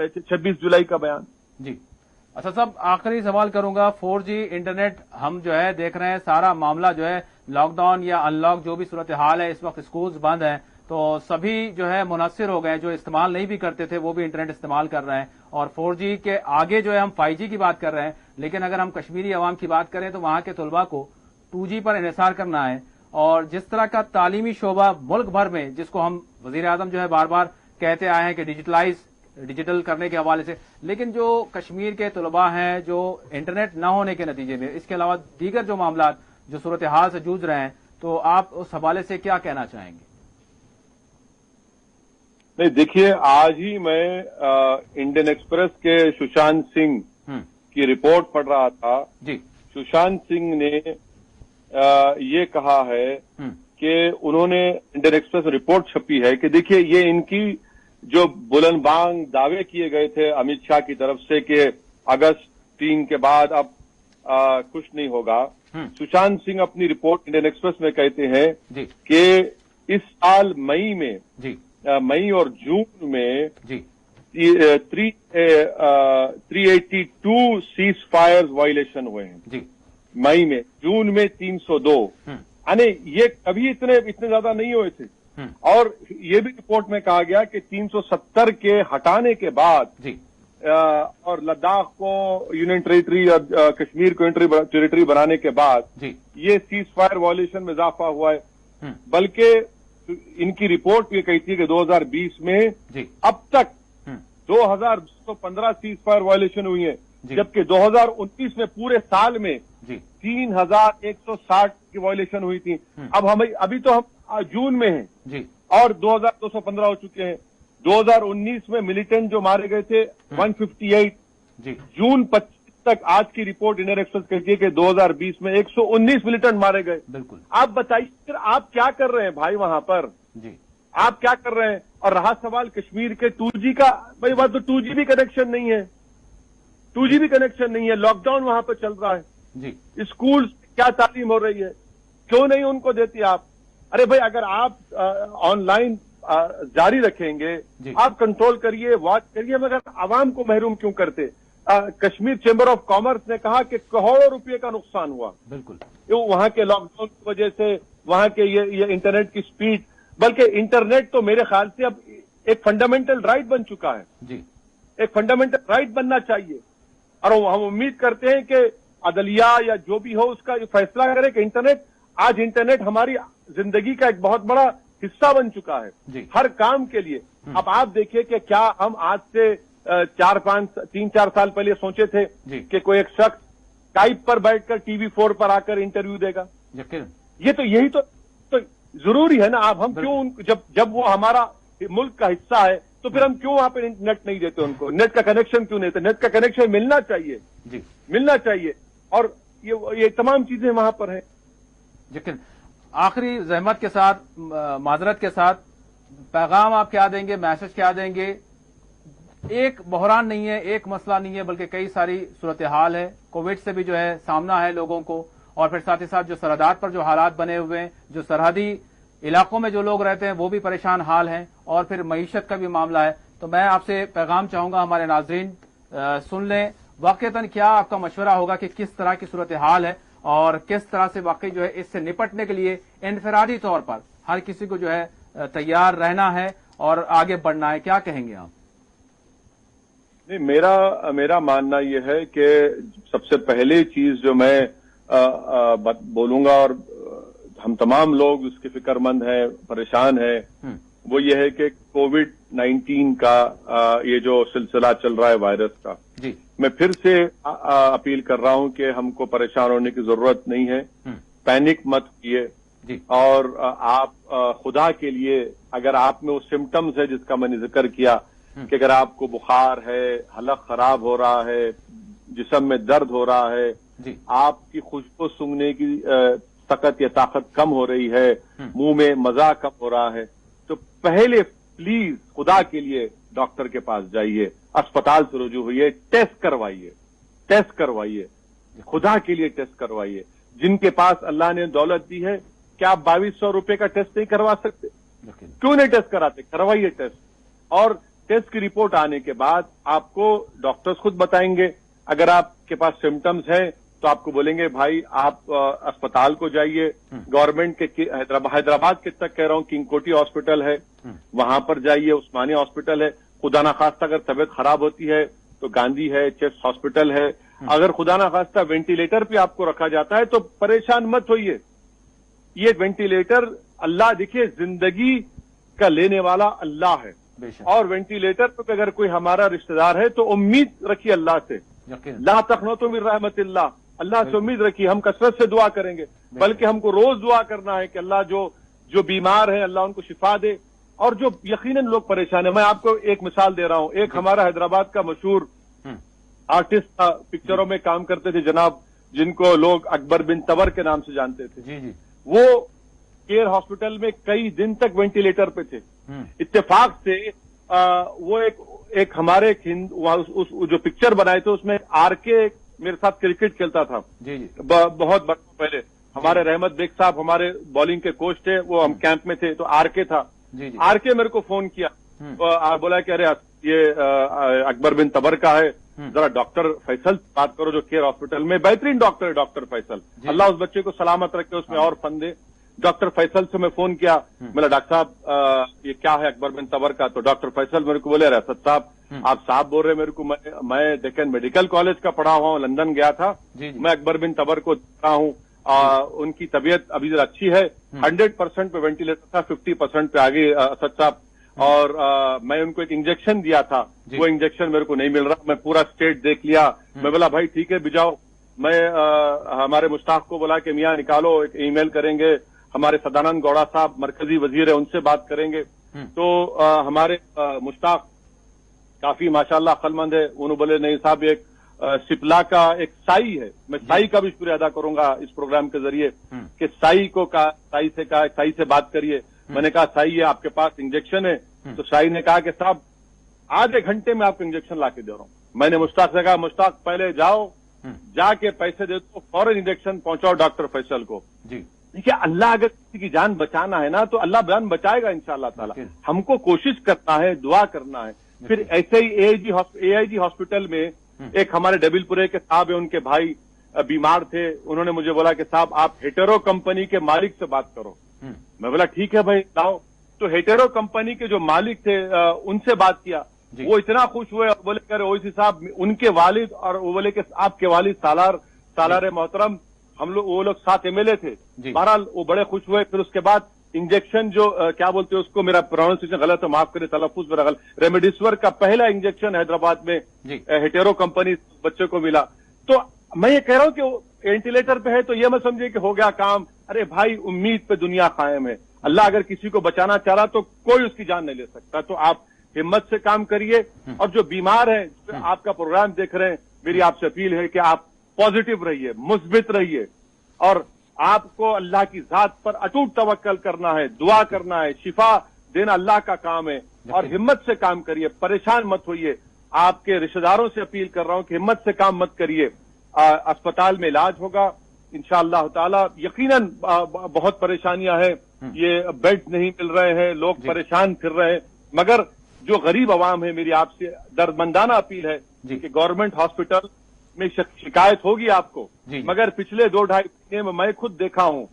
26 जुलाई का बयान। जी अच्छा साहब, आखिरी सवाल करूंगा। 4G इंटरनेट हम जो है देख रहे हैं, सारा मामला जो है लॉकडाउन या अनलॉक जो भी सूरत हाल है, इस वक्त स्कूल्स बंद हैं तो सभी जो है मुनस्सिर हो गए, जो इस्तेमाल नहीं भी करते थे वो भी इंटरनेट इस्तेमाल कर रहे हैं। और 4G के आगे जो है हम 5G की बात कर रहे हैं, लेकिन अगर हम कश्मीरी अवाम की बात करें तो वहां के तलबा को 2G पर इन्हिसार करना है। और जिस तरह का तालीमी शोबा मुल्क भर में, जिसको हम वजीर आजम जो है बार बार कहते आए हैं कि डिजिटल करने के हवाले से, लेकिन जो कश्मीर के तलबा हैं जो इंटरनेट न होने के नतीजे में, इसके अलावा दीगर जो मामला जो सूरत हाल से जूझ रहे हैं, तो आप उस हवाले से क्या कहना चाहेंगे? नहीं देखिए, आज ही मैं इंडियन एक्सप्रेस के सुशांत सिंह की रिपोर्ट पढ़ रहा था जी। सुशांत सिंह ने ये कहा है कि उन्होंने, इंडियन एक्सप्रेस में रिपोर्ट छपी है कि देखिए ये इनकी जो बुलंदबांग दावे किए गए थे अमित शाह की तरफ से कि अगस्त 3 के बाद अब कुछ नहीं होगा। सुशांत सिंह अपनी रिपोर्ट इंडियन एक्सप्रेस में कहते हैं कि इस साल मई और जून में 382 सीज फायर्स वायलेशन हुए हैं मई में, जून में 302, यानी ये कभी इतने ज्यादा नहीं हुए थे। और ये भी रिपोर्ट में कहा गया कि 370 के हटाने के बाद जी और लद्दाख को यूनियन टेरिटरी और कश्मीर को टेरिटरी बनाने के बाद जी ये सीज फायर वॉल्यूशन में इजाफा हुआ है। बल्कि इनकी रिपोर्ट ये कहती है कि 2020 में जी अब तक 2215 सीज फायर वॉल्यूशन हुई है, जबकि 2019 में पूरे साल में जी 3160 की वॉल्यूशन हुई थी। अब हमें अभी तो हम जून में हैं जी और 2215 हो चुके हैं। 2019 में मिलिटेंट जो मारे गए थे 158, जी जून 25 तक आज की रिपोर्ट इंडियन एक्सप्रेस कहती है कि 2020 में 119 मिलिटेंट मारे गए। बिल्कुल। आप बताइए फिर आप क्या कर रहे हैं भाई वहां पर, जी आप क्या कर रहे हैं? और रहा सवाल कश्मीर के 2G का, भाई वहां तो 2G भी कनेक्शन नहीं है, 2G भी कनेक्शन नहीं है, लॉकडाउन वहां पर चल रहा है। जी स्कूल क्या तालीम हो रही है, क्यों नहीं उनको देती आप? अरे भाई अगर आप ऑनलाइन जारी रखेंगे, आप कंट्रोल करिए, वॉच करिए, मगर आवाम को महरूम क्यों करते? कश्मीर चैम्बर ऑफ कॉमर्स ने कहा कि करोड़ों रुपए का नुकसान हुआ। बिल्कुल। वहां के लॉकडाउन की वजह से, वहां के ये इंटरनेट की स्पीड, बल्कि इंटरनेट तो मेरे ख्याल से अब एक फंडामेंटल राइट बन चुका है, जी एक फंडामेंटल राइट बनना चाहिए। और हम उम्मीद करते हैं कि अदलिया या जो भी हो उसका फैसला करे कि इंटरनेट आज जिंदगी का एक बहुत बड़ा हिस्सा बन चुका है हर काम के लिए। अब आप देखिए कि क्या हम आज से 3-4 साल पहले सोचे थे कि कोई एक शख्स स्काइप पर बैठकर TV4 पर आकर इंटरव्यू देगा? ये तो यही तो जरूरी है ना। आप हम क्यों जब वो हमारा मुल्क का हिस्सा है तो फिर हम क्यों वहां पे नेट नहीं देते उनको? नेट का कनेक्शन क्यों नहीं देते? नेट का कनेक्शन मिलना चाहिए जी, मिलना चाहिए। और ये तमाम चीजें वहां पर है। लेकिन आखिरी जहमत के साथ, माजरत के साथ, पैगाम आप क्या देंगे, मैसेज क्या देंगे? एक बहरान नहीं है, एक मसला नहीं है, बल्कि कई सारी सूरत हाल है। कोविड से भी जो है सामना है लोगों को, और फिर साथ ही साथ जो सरहदात पर जो हालात बने हुए हैं, जो सरहदी इलाकों में जो लोग रहते हैं वो भी परेशान हाल हैं, और फिर मईशत का भी मामला है। तो मैं आपसे पैगाम चाहूंगा, हमारे नाजरीन सुन लें, वाकईतन क्या आपका मशवरा होगा कि किस तरह की सूरत हाल है और किस तरह से वाकई जो है इससे निपटने के लिए इनफरादी तौर पर हर किसी को जो है तैयार रहना है और आगे बढ़ना है? क्या कहेंगे आप? नहीं, मेरा मानना यह है कि सबसे पहले चीज जो मैं बोलूंगा, और हम तमाम लोग उसके फिक्रमंद हैं, परेशान हैं, वो ये है कि कोविड-19 का ये जो सिलसिला चल रहा है वायरस का, जी मैं फिर से अपील कर रहा हूं कि हमको परेशान होने की जरूरत नहीं है। पैनिक मत किए। और आप खुदा के लिए, अगर आप में वो सिम्टम्स है जिसका मैंने जिक्र किया कि अगर आपको बुखार है, हलक खराब हो रहा है, जिस्म में दर्द हो रहा है, आपकी खुशबू सूंघने की ताकत या ताकत कम हो रही है, मुंह में मजा कम हो रहा है, तो पहले प्लीज खुदा के लिए डॉक्टर के पास जाइए, अस्पताल से रुजू होइए, टेस्ट करवाइए, खुदा के लिए टेस्ट करवाइए। जिनके पास अल्लाह ने दौलत दी है, क्या आप 2200 रुपए का टेस्ट नहीं करवा सकते? क्यों नहीं टेस्ट कराते? करवाइए टेस्ट। और टेस्ट की रिपोर्ट आने के बाद आपको डॉक्टर्स खुद बताएंगे। अगर आपके पास सिम्टम्स है तो आपको बोलेंगे भाई आप अस्पताल को जाइए। गवर्नमेंट के हैदराबाद के तक कह रहा हूं, किंग कोटी हॉस्पिटल है, वहां पर जाइए, उस्मानिया हॉस्पिटल है। खुदा ना खास्ता अगर तबीयत खराब होती है तो गांधी है, चेस्ट हॉस्पिटल है। अगर खुदा ना खास्ता वेंटिलेटर पे आपको रखा जाता है तो परेशान मत होइए। ये वेंटिलेटर, अल्लाह, देखिए जिंदगी का लेने वाला अल्लाह है, और वेंटिलेटर पे अगर कोई हमारा रिश्तेदार है तो उम्मीद रखिए अल्लाह से, ला तक़नतु मिन रहमतिल्लाह, अल्लाह से उम्मीद रखिए। हम कसरत से दुआ करेंगे, बल्कि हमको रोज दुआ करना है कि अल्लाह जो बीमार है अल्लाह उनको शिफा दे, और जो यकीनन लोग परेशान है। मैं आपको एक मिसाल दे रहा हूं। एक हमारा हैदराबाद का मशहूर आर्टिस्ट था, पिक्चरों में काम करते थे जनाब, जिनको लोग अकबर बिन तबर के नाम से जानते थे। वो केयर हॉस्पिटल में कई दिन तक वेंटिलेटर पे थे। इत्तेफाक से वो एक हमारे जो पिक्चर बनाए थे उसमें आरके मेरे साथ क्रिकेट खेलता था बहुत बरसों पहले। हमारे रहमत बेग साहब हमारे बॉलिंग के कोच थे, वो हम कैंप में थे, तो आरके था। आरके मेरे को फोन किया, बोला कि अरे ये अकबर बिन तबर का है, जरा डॉक्टर फैसल बात करो जो केयर हॉस्पिटल में बेहतरीन डॉक्टर है, डॉक्टर फैसल, अल्लाह उस बच्चे को सलामत रखे, उसमें और फन दे। डॉक्टर फैसल से मैं फोन किया, बोला डॉक्टर साहब ये क्या है अकबर बिन तबर का? तो डॉक्टर फैसल मेरे को बोले, असद साहब आप साहब बोल रहे मेरे को, मैं डेक्कन मेडिकल कॉलेज का पढ़ा हुआ हूँ, लंदन गया था, मैं अकबर बिन तबर को देखा हूँ, उनकी तबीयत अभी जरा अच्छी है, 100% पे वेंटिलेटर था, 50% पे आ गई असद साहब, और मैं उनको एक इंजेक्शन दिया था, वो इंजेक्शन मेरे को नहीं मिल रहा, मैं पूरा स्टेट देख लिया। मैं बोला भाई ठीक है भिजाओ, मैं हमारे मुश्ताक को बोला कि मियाँ निकालो, एक ईमेल करेंगे, हमारे सदानंद गौड़ा साहब मरकजी वजीर है उनसे बात करेंगे। तो हमारे मुश्ताक काफी माशाल्लाह अक्लमंद है, उन्होंने बोले नहीं साहब एक सिपला का एक साई है, मैं साई का भी शुक्रिया अदा करूंगा इस प्रोग्राम के जरिए कि साई से बात करिए। मैंने कहा साई है आपके पास इंजेक्शन है? तो साई ने कहा कि साहब आधे घंटे में आपको इंजेक्शन ला के दे रहा हूं। मैंने मुश्ताक से कहा मुश्ताक पहले जाओ, जाके पैसे दे दो, फौरन इंजेक्शन पहुंचाओ डॉक्टर फैसल को। देखिए अल्लाह अगर किसी की जान बचाना है ना तो अल्लाह जान बचाएगा इंशाअल्लाह ताला। हमको कोशिश करना है, दुआ करना है। फिर ऐसे ही एआईजी हॉस्पिटल में एक हमारे डबिलपुरे के साहब है, उनके भाई बीमार थे, उन्होंने मुझे बोला कि साहब आप हेटेरो कंपनी के मालिक से बात करो। मैं बोला ठीक है भाई लाओ। तो हेटेरो कंपनी के जो मालिक थे उनसे बात किया, वो इतना खुश हुए और बोले करे ओवैसी साहब उनके वालिद और वो बोले कि आपके वालिद सालार मोहतरम, हम लोग वो लोग 7 एमएलए थे। बहरहाल वो बड़े खुश हुए। फिर उसके बाद इंजेक्शन जो क्या बोलते हैं उसको, मेरा प्रोनाउंसिएशन गलत है माफ करें, तलफ्फुज मेरा गलत, रेमडेसिविर का पहला इंजेक्शन हैदराबाद में हेटेरो कंपनी बच्चे को मिला। तो मैं ये कह रहा हूं कि वेंटिलेटर पे है तो ये मत समझिए कि हो गया काम। अरे भाई उम्मीद पे दुनिया कायम है, अल्लाह अगर किसी को बचाना चाह रहा तो कोई उसकी जान नहीं ले सकता। तो आप हिम्मत से काम करिए, और जो बीमार है आपका प्रोग्राम देख रहे हैं, मेरी आपसे अपील है कि आप पॉजिटिव रहिए, मुस्बित रहिए, और आपको अल्लाह की जात पर अटूट तवक्कल करना है, दुआ करना है, शिफा देना अल्लाह का काम है, और हिम्मत से काम करिए, परेशान मत होइए। आपके रिश्तेदारों से अपील कर रहा हूं कि हिम्मत से काम मत करिए, अस्पताल में इलाज होगा इंशाअल्लाह ताला। यकीनन बहुत परेशानियां हैं, ये बेड नहीं मिल रहे हैं, लोग परेशान फिर रहे हैं, मगर जो गरीब आवाम है, मेरी आपसे दर्दमंदाना अपील है कि गवर्नमेंट हॉस्पिटल में शिकायत होगी आपको, मगर पिछले 2-2.5 महीने में मैं खुद देखा हूं,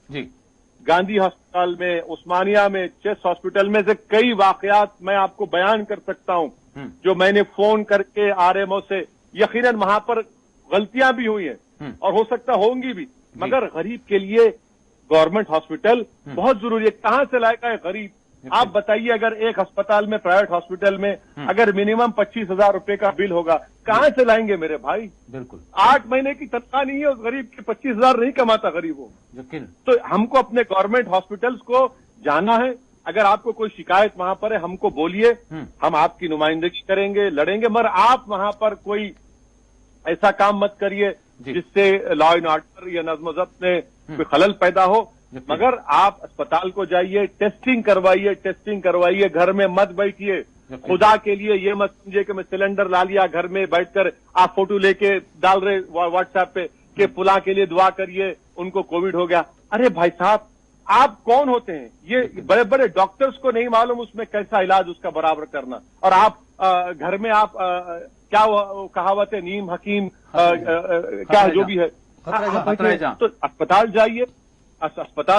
गांधी अस्पताल में, उस्मानिया में, चेस्ट हॉस्पिटल में से कई वाकयात मैं आपको बयान कर सकता हूं, जो मैंने फोन करके आरएमओ से, यकीनन वहां पर गलतियां भी हुई हैं और हो सकता होंगी भी, मगर गरीब के लिए गवर्नमेंट हॉस्पिटल बहुत जरूरी है। कहां से लाएगा है गरीब? आप बताइए, अगर एक अस्पताल में, प्राइवेट हॉस्पिटल में अगर मिनिमम 25,000 रुपए का बिल होगा, कहां से लाएंगे मेरे भाई? बिल्कुल 8 महीने की तनख्वाह नहीं है उस गरीब की, 25,000 नहीं कमाता गरीब वो। तो हमको अपने गवर्नमेंट हॉस्पिटल्स को जाना है। अगर आपको कोई शिकायत वहां पर है, हमको बोलिए, हम आपकी नुमाइंदगी करेंगे, लड़ेंगे, मगर आप वहां पर कोई ऐसा काम मत करिए जिससे लॉ एंड ऑर्डर या नज्म ज़ब्त में कोई खलल पैदा हो। मगर आप अस्पताल को जाइए, टेस्टिंग करवाइए, घर में मत बैठिए। खुदा के लिए ये मत समझिए कि मैं सिलेंडर ला लिया, घर में बैठकर आप फोटो लेके डाल रहे व्हाट्सएप पे कि फुला के लिए दुआ करिए, उनको कोविड हो गया। अरे भाई साहब, आप कौन होते हैं? ये बड़े बड़े डॉक्टर्स को नहीं मालूम उसमें कैसा इलाज उसका बराबर करना, और आप घर में आप क्या कहावत है, नीम हकीम क्या जो भी है, तो अस्पताल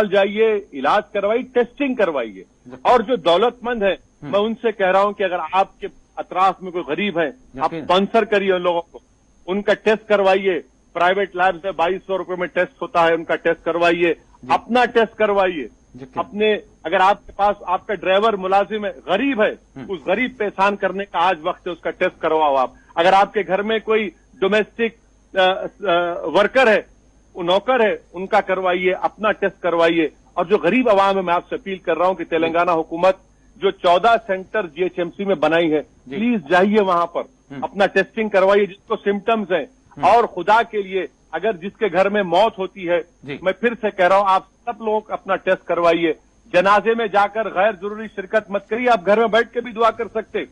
जाइए, इलाज करवाइए, टेस्टिंग करवाइए। और जो दौलतमंद है, मैं उनसे कह रहा हूं कि अगर आपके अतराफ में कोई गरीब है, आप स्पॉन्सर करिए उन लोगों को, उनका टेस्ट करवाइए। प्राइवेट लैब से 2200 रुपए में टेस्ट होता है, उनका टेस्ट करवाइए, अपना टेस्ट करवाइए अपने। अगर आपके पास आपका ड्राइवर मुलाजिम है, गरीब है, उस गरीब पे एहसान करने का आज वक्त है, उसका टेस्ट करवाओ आप। अगर आपके घर में कोई डोमेस्टिक वर्कर है, नौकर है, उनका करवाइए, अपना टेस्ट करवाइए। और जो गरीब आवाम है, मैं आपसे अपील कर रहा हूं कि तेलंगाना हुकूमत जो 14 सेंटर जीएचएमसी में बनाई है, प्लीज जाइए वहां पर, अपना टेस्टिंग करवाइए जिसको सिम्टम्स हैं। और खुदा के लिए अगर जिसके घर में मौत होती है, मैं फिर से कह रहा हूं, आप सब लोग अपना टेस्ट करवाइए। जनाजे में जाकर गैर जरूरी शिरकत मत करिए, आप घर में बैठ के भी दुआ कर सकते,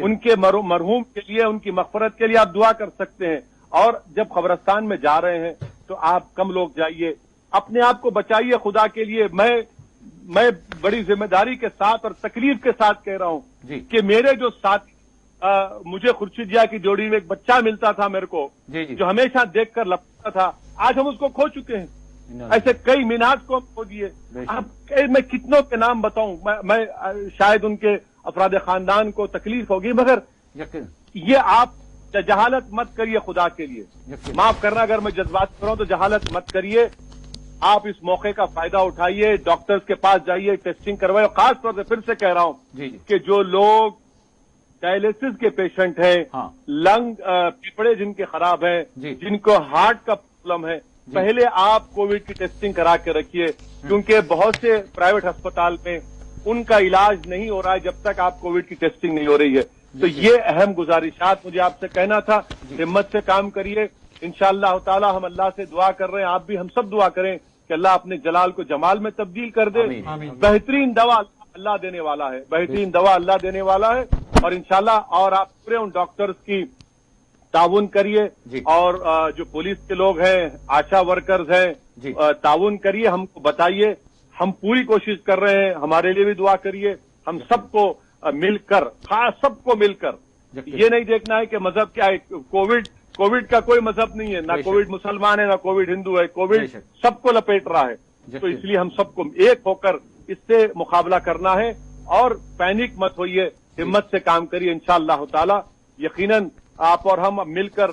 उनके मरहूम के लिए, उनकी मगफरत के लिए आप दुआ कर सकते हैं। और जब कब्रिस्तान में जा रहे हैं तो आप कम लोग जाइए, अपने आप को बचाइए खुदा के लिए। मैं बड़ी जिम्मेदारी के साथ और तकलीफ के साथ कह रहा हूं कि मेरे जो साथी, मुझे खुर्शीदिया की जोड़ी में एक बच्चा मिलता था मेरे को, जो हमेशा देखकर लपकता था, आज हम उसको खो चुके हैं। ऐसे कई मीनाज को खो दिए। अब मैं कितनों के नाम बताऊं, मैं शायद उनके अफराद खानदान को तकलीफ होगी, मगर ये आप जहालत मत करिए खुदा के लिए। माफ करना अगर मैं जज्बात करूं तो जहालत मत करिए। आप इस मौके का फायदा उठाइए, डॉक्टर्स के पास जाइए, टेस्टिंग करवाइए। खास तौर से फिर से कह रहा हूं कि जो लोग डायलिसिस के पेशेंट हैं, लंग फेफड़े जिनके खराब हैं, जिनको हार्ट का प्रॉब्लम है, पहले आप कोविड की टेस्टिंग करा के रखिए, क्योंकि बहुत से प्राइवेट अस्पताल में उनका इलाज नहीं हो रहा है जब तक आप कोविड की टेस्टिंग नहीं हो रही है। तो ये अहम गुजारिशात मुझे आपसे कहना था। हिम्मत से काम करिए, इंशाअल्लाह ताला हम अल्लाह से दुआ कर रहे हैं, आप भी हम सब दुआ करें कि अल्लाह अपने जलाल को जमाल में तब्दील कर दे। बेहतरीन दवा अल्लाह देने वाला है, बेहतरीन दवा अल्लाह देने वाला है। और इंशाअल्लाह और आप पूरे उन डॉक्टर्स की ताउन करिए, और जो पुलिस के लोग हैं, आशा वर्कर्स हैं, ताउन करिए, हमको बताइए। हम पूरी कोशिश कर रहे हैं, हमारे लिए भी दुआ करिए। हम सबको मिलकर, खास सबको मिलकर, ये नहीं देखना है कि मजहब क्या है। कोविड का कोई मजहब नहीं है, ना कोविड मुसलमान है, ना कोविड हिंदू है। कोविड सबको लपेट रहा है, तो इसलिए हम सबको एक होकर इससे मुकाबला करना है। और पैनिक मत होइए, हिम्मत से काम करिए। इंशाअल्लाह ताला यकीनन आप और हम मिलकर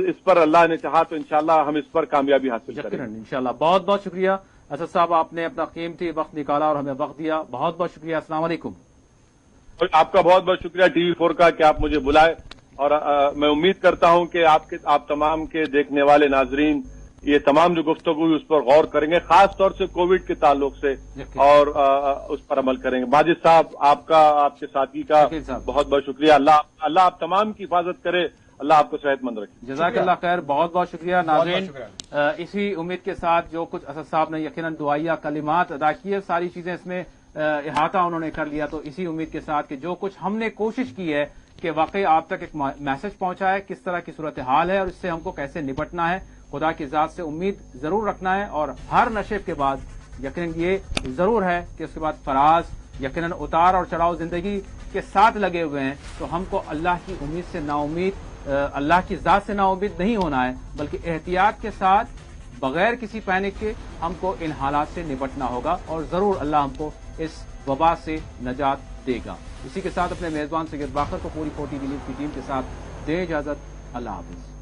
इस पर अल्लाह ने चाहा तो इंशाअल्लाह हम इस पर कामयाबी हासिल करेंगे इंशाअल्लाह। बहुत बहुत शुक्रिया असद साहब, आपने अपना कीमती वक्त निकाला और हमें वक्त दिया। बहुत बहुत शुक्रिया। अस्सलाम वालेकुम। और आपका बहुत बहुत शुक्रिया TV4 का कि आप मुझे बुलाए। और मैं उम्मीद करता हूं कि आप तमाम के देखने वाले नाजरीन ये तमाम जो गुफ्तगू उस पर गौर करेंगे, खास तौर से कोविड के ताल्लुक से, और उस पर अमल करेंगे। माजिद साहब, आपका, आपके साथी का बहुत बहुत शुक्रिया। अल्लाह आप तमाम की हिफाजत करे, अल्लाह आपको सेहतमंद रखे। जज़ाकल्लाह खैर। बहुत बहुत शुक्रिया। नाज़रीन, इसी उम्मीद के साथ जो कुछ असद साहब ने यकीनन दुआया कलिमात अदा किए, सारी चीजें इसमें इहाता उन्होंने कर लिया। तो इसी उम्मीद के साथ कि जो कुछ हमने कोशिश की है कि वाकई आप तक एक मैसेज पहुंचाए, किस तरह की सूरत हाल है और इससे हमको कैसे निपटना है। खुदा की जात से उम्मीद जरूर रखना है, और हर नशे के बाद यकीनन ये जरूर है कि उसके बाद फराज, यकीनन उतार और चढ़ाव जिंदगी के साथ लगे हुए हैं। तो हमको अल्लाह की उम्मीद से नाउमीद, अल्लाह की जात से नाउमीद नहीं होना है, बल्कि एहतियात के साथ बगैर किसी पैनिक के हमको इन हालात से निपटना होगा, और जरूर अल्लाह हमको इस वबा से नजात देगा। इसी के साथ अपने मेजबान सैयद बाकर को पूरी 4TV न्यूज की टीम के साथ दे इजाजत। अल्लाह हाफिज।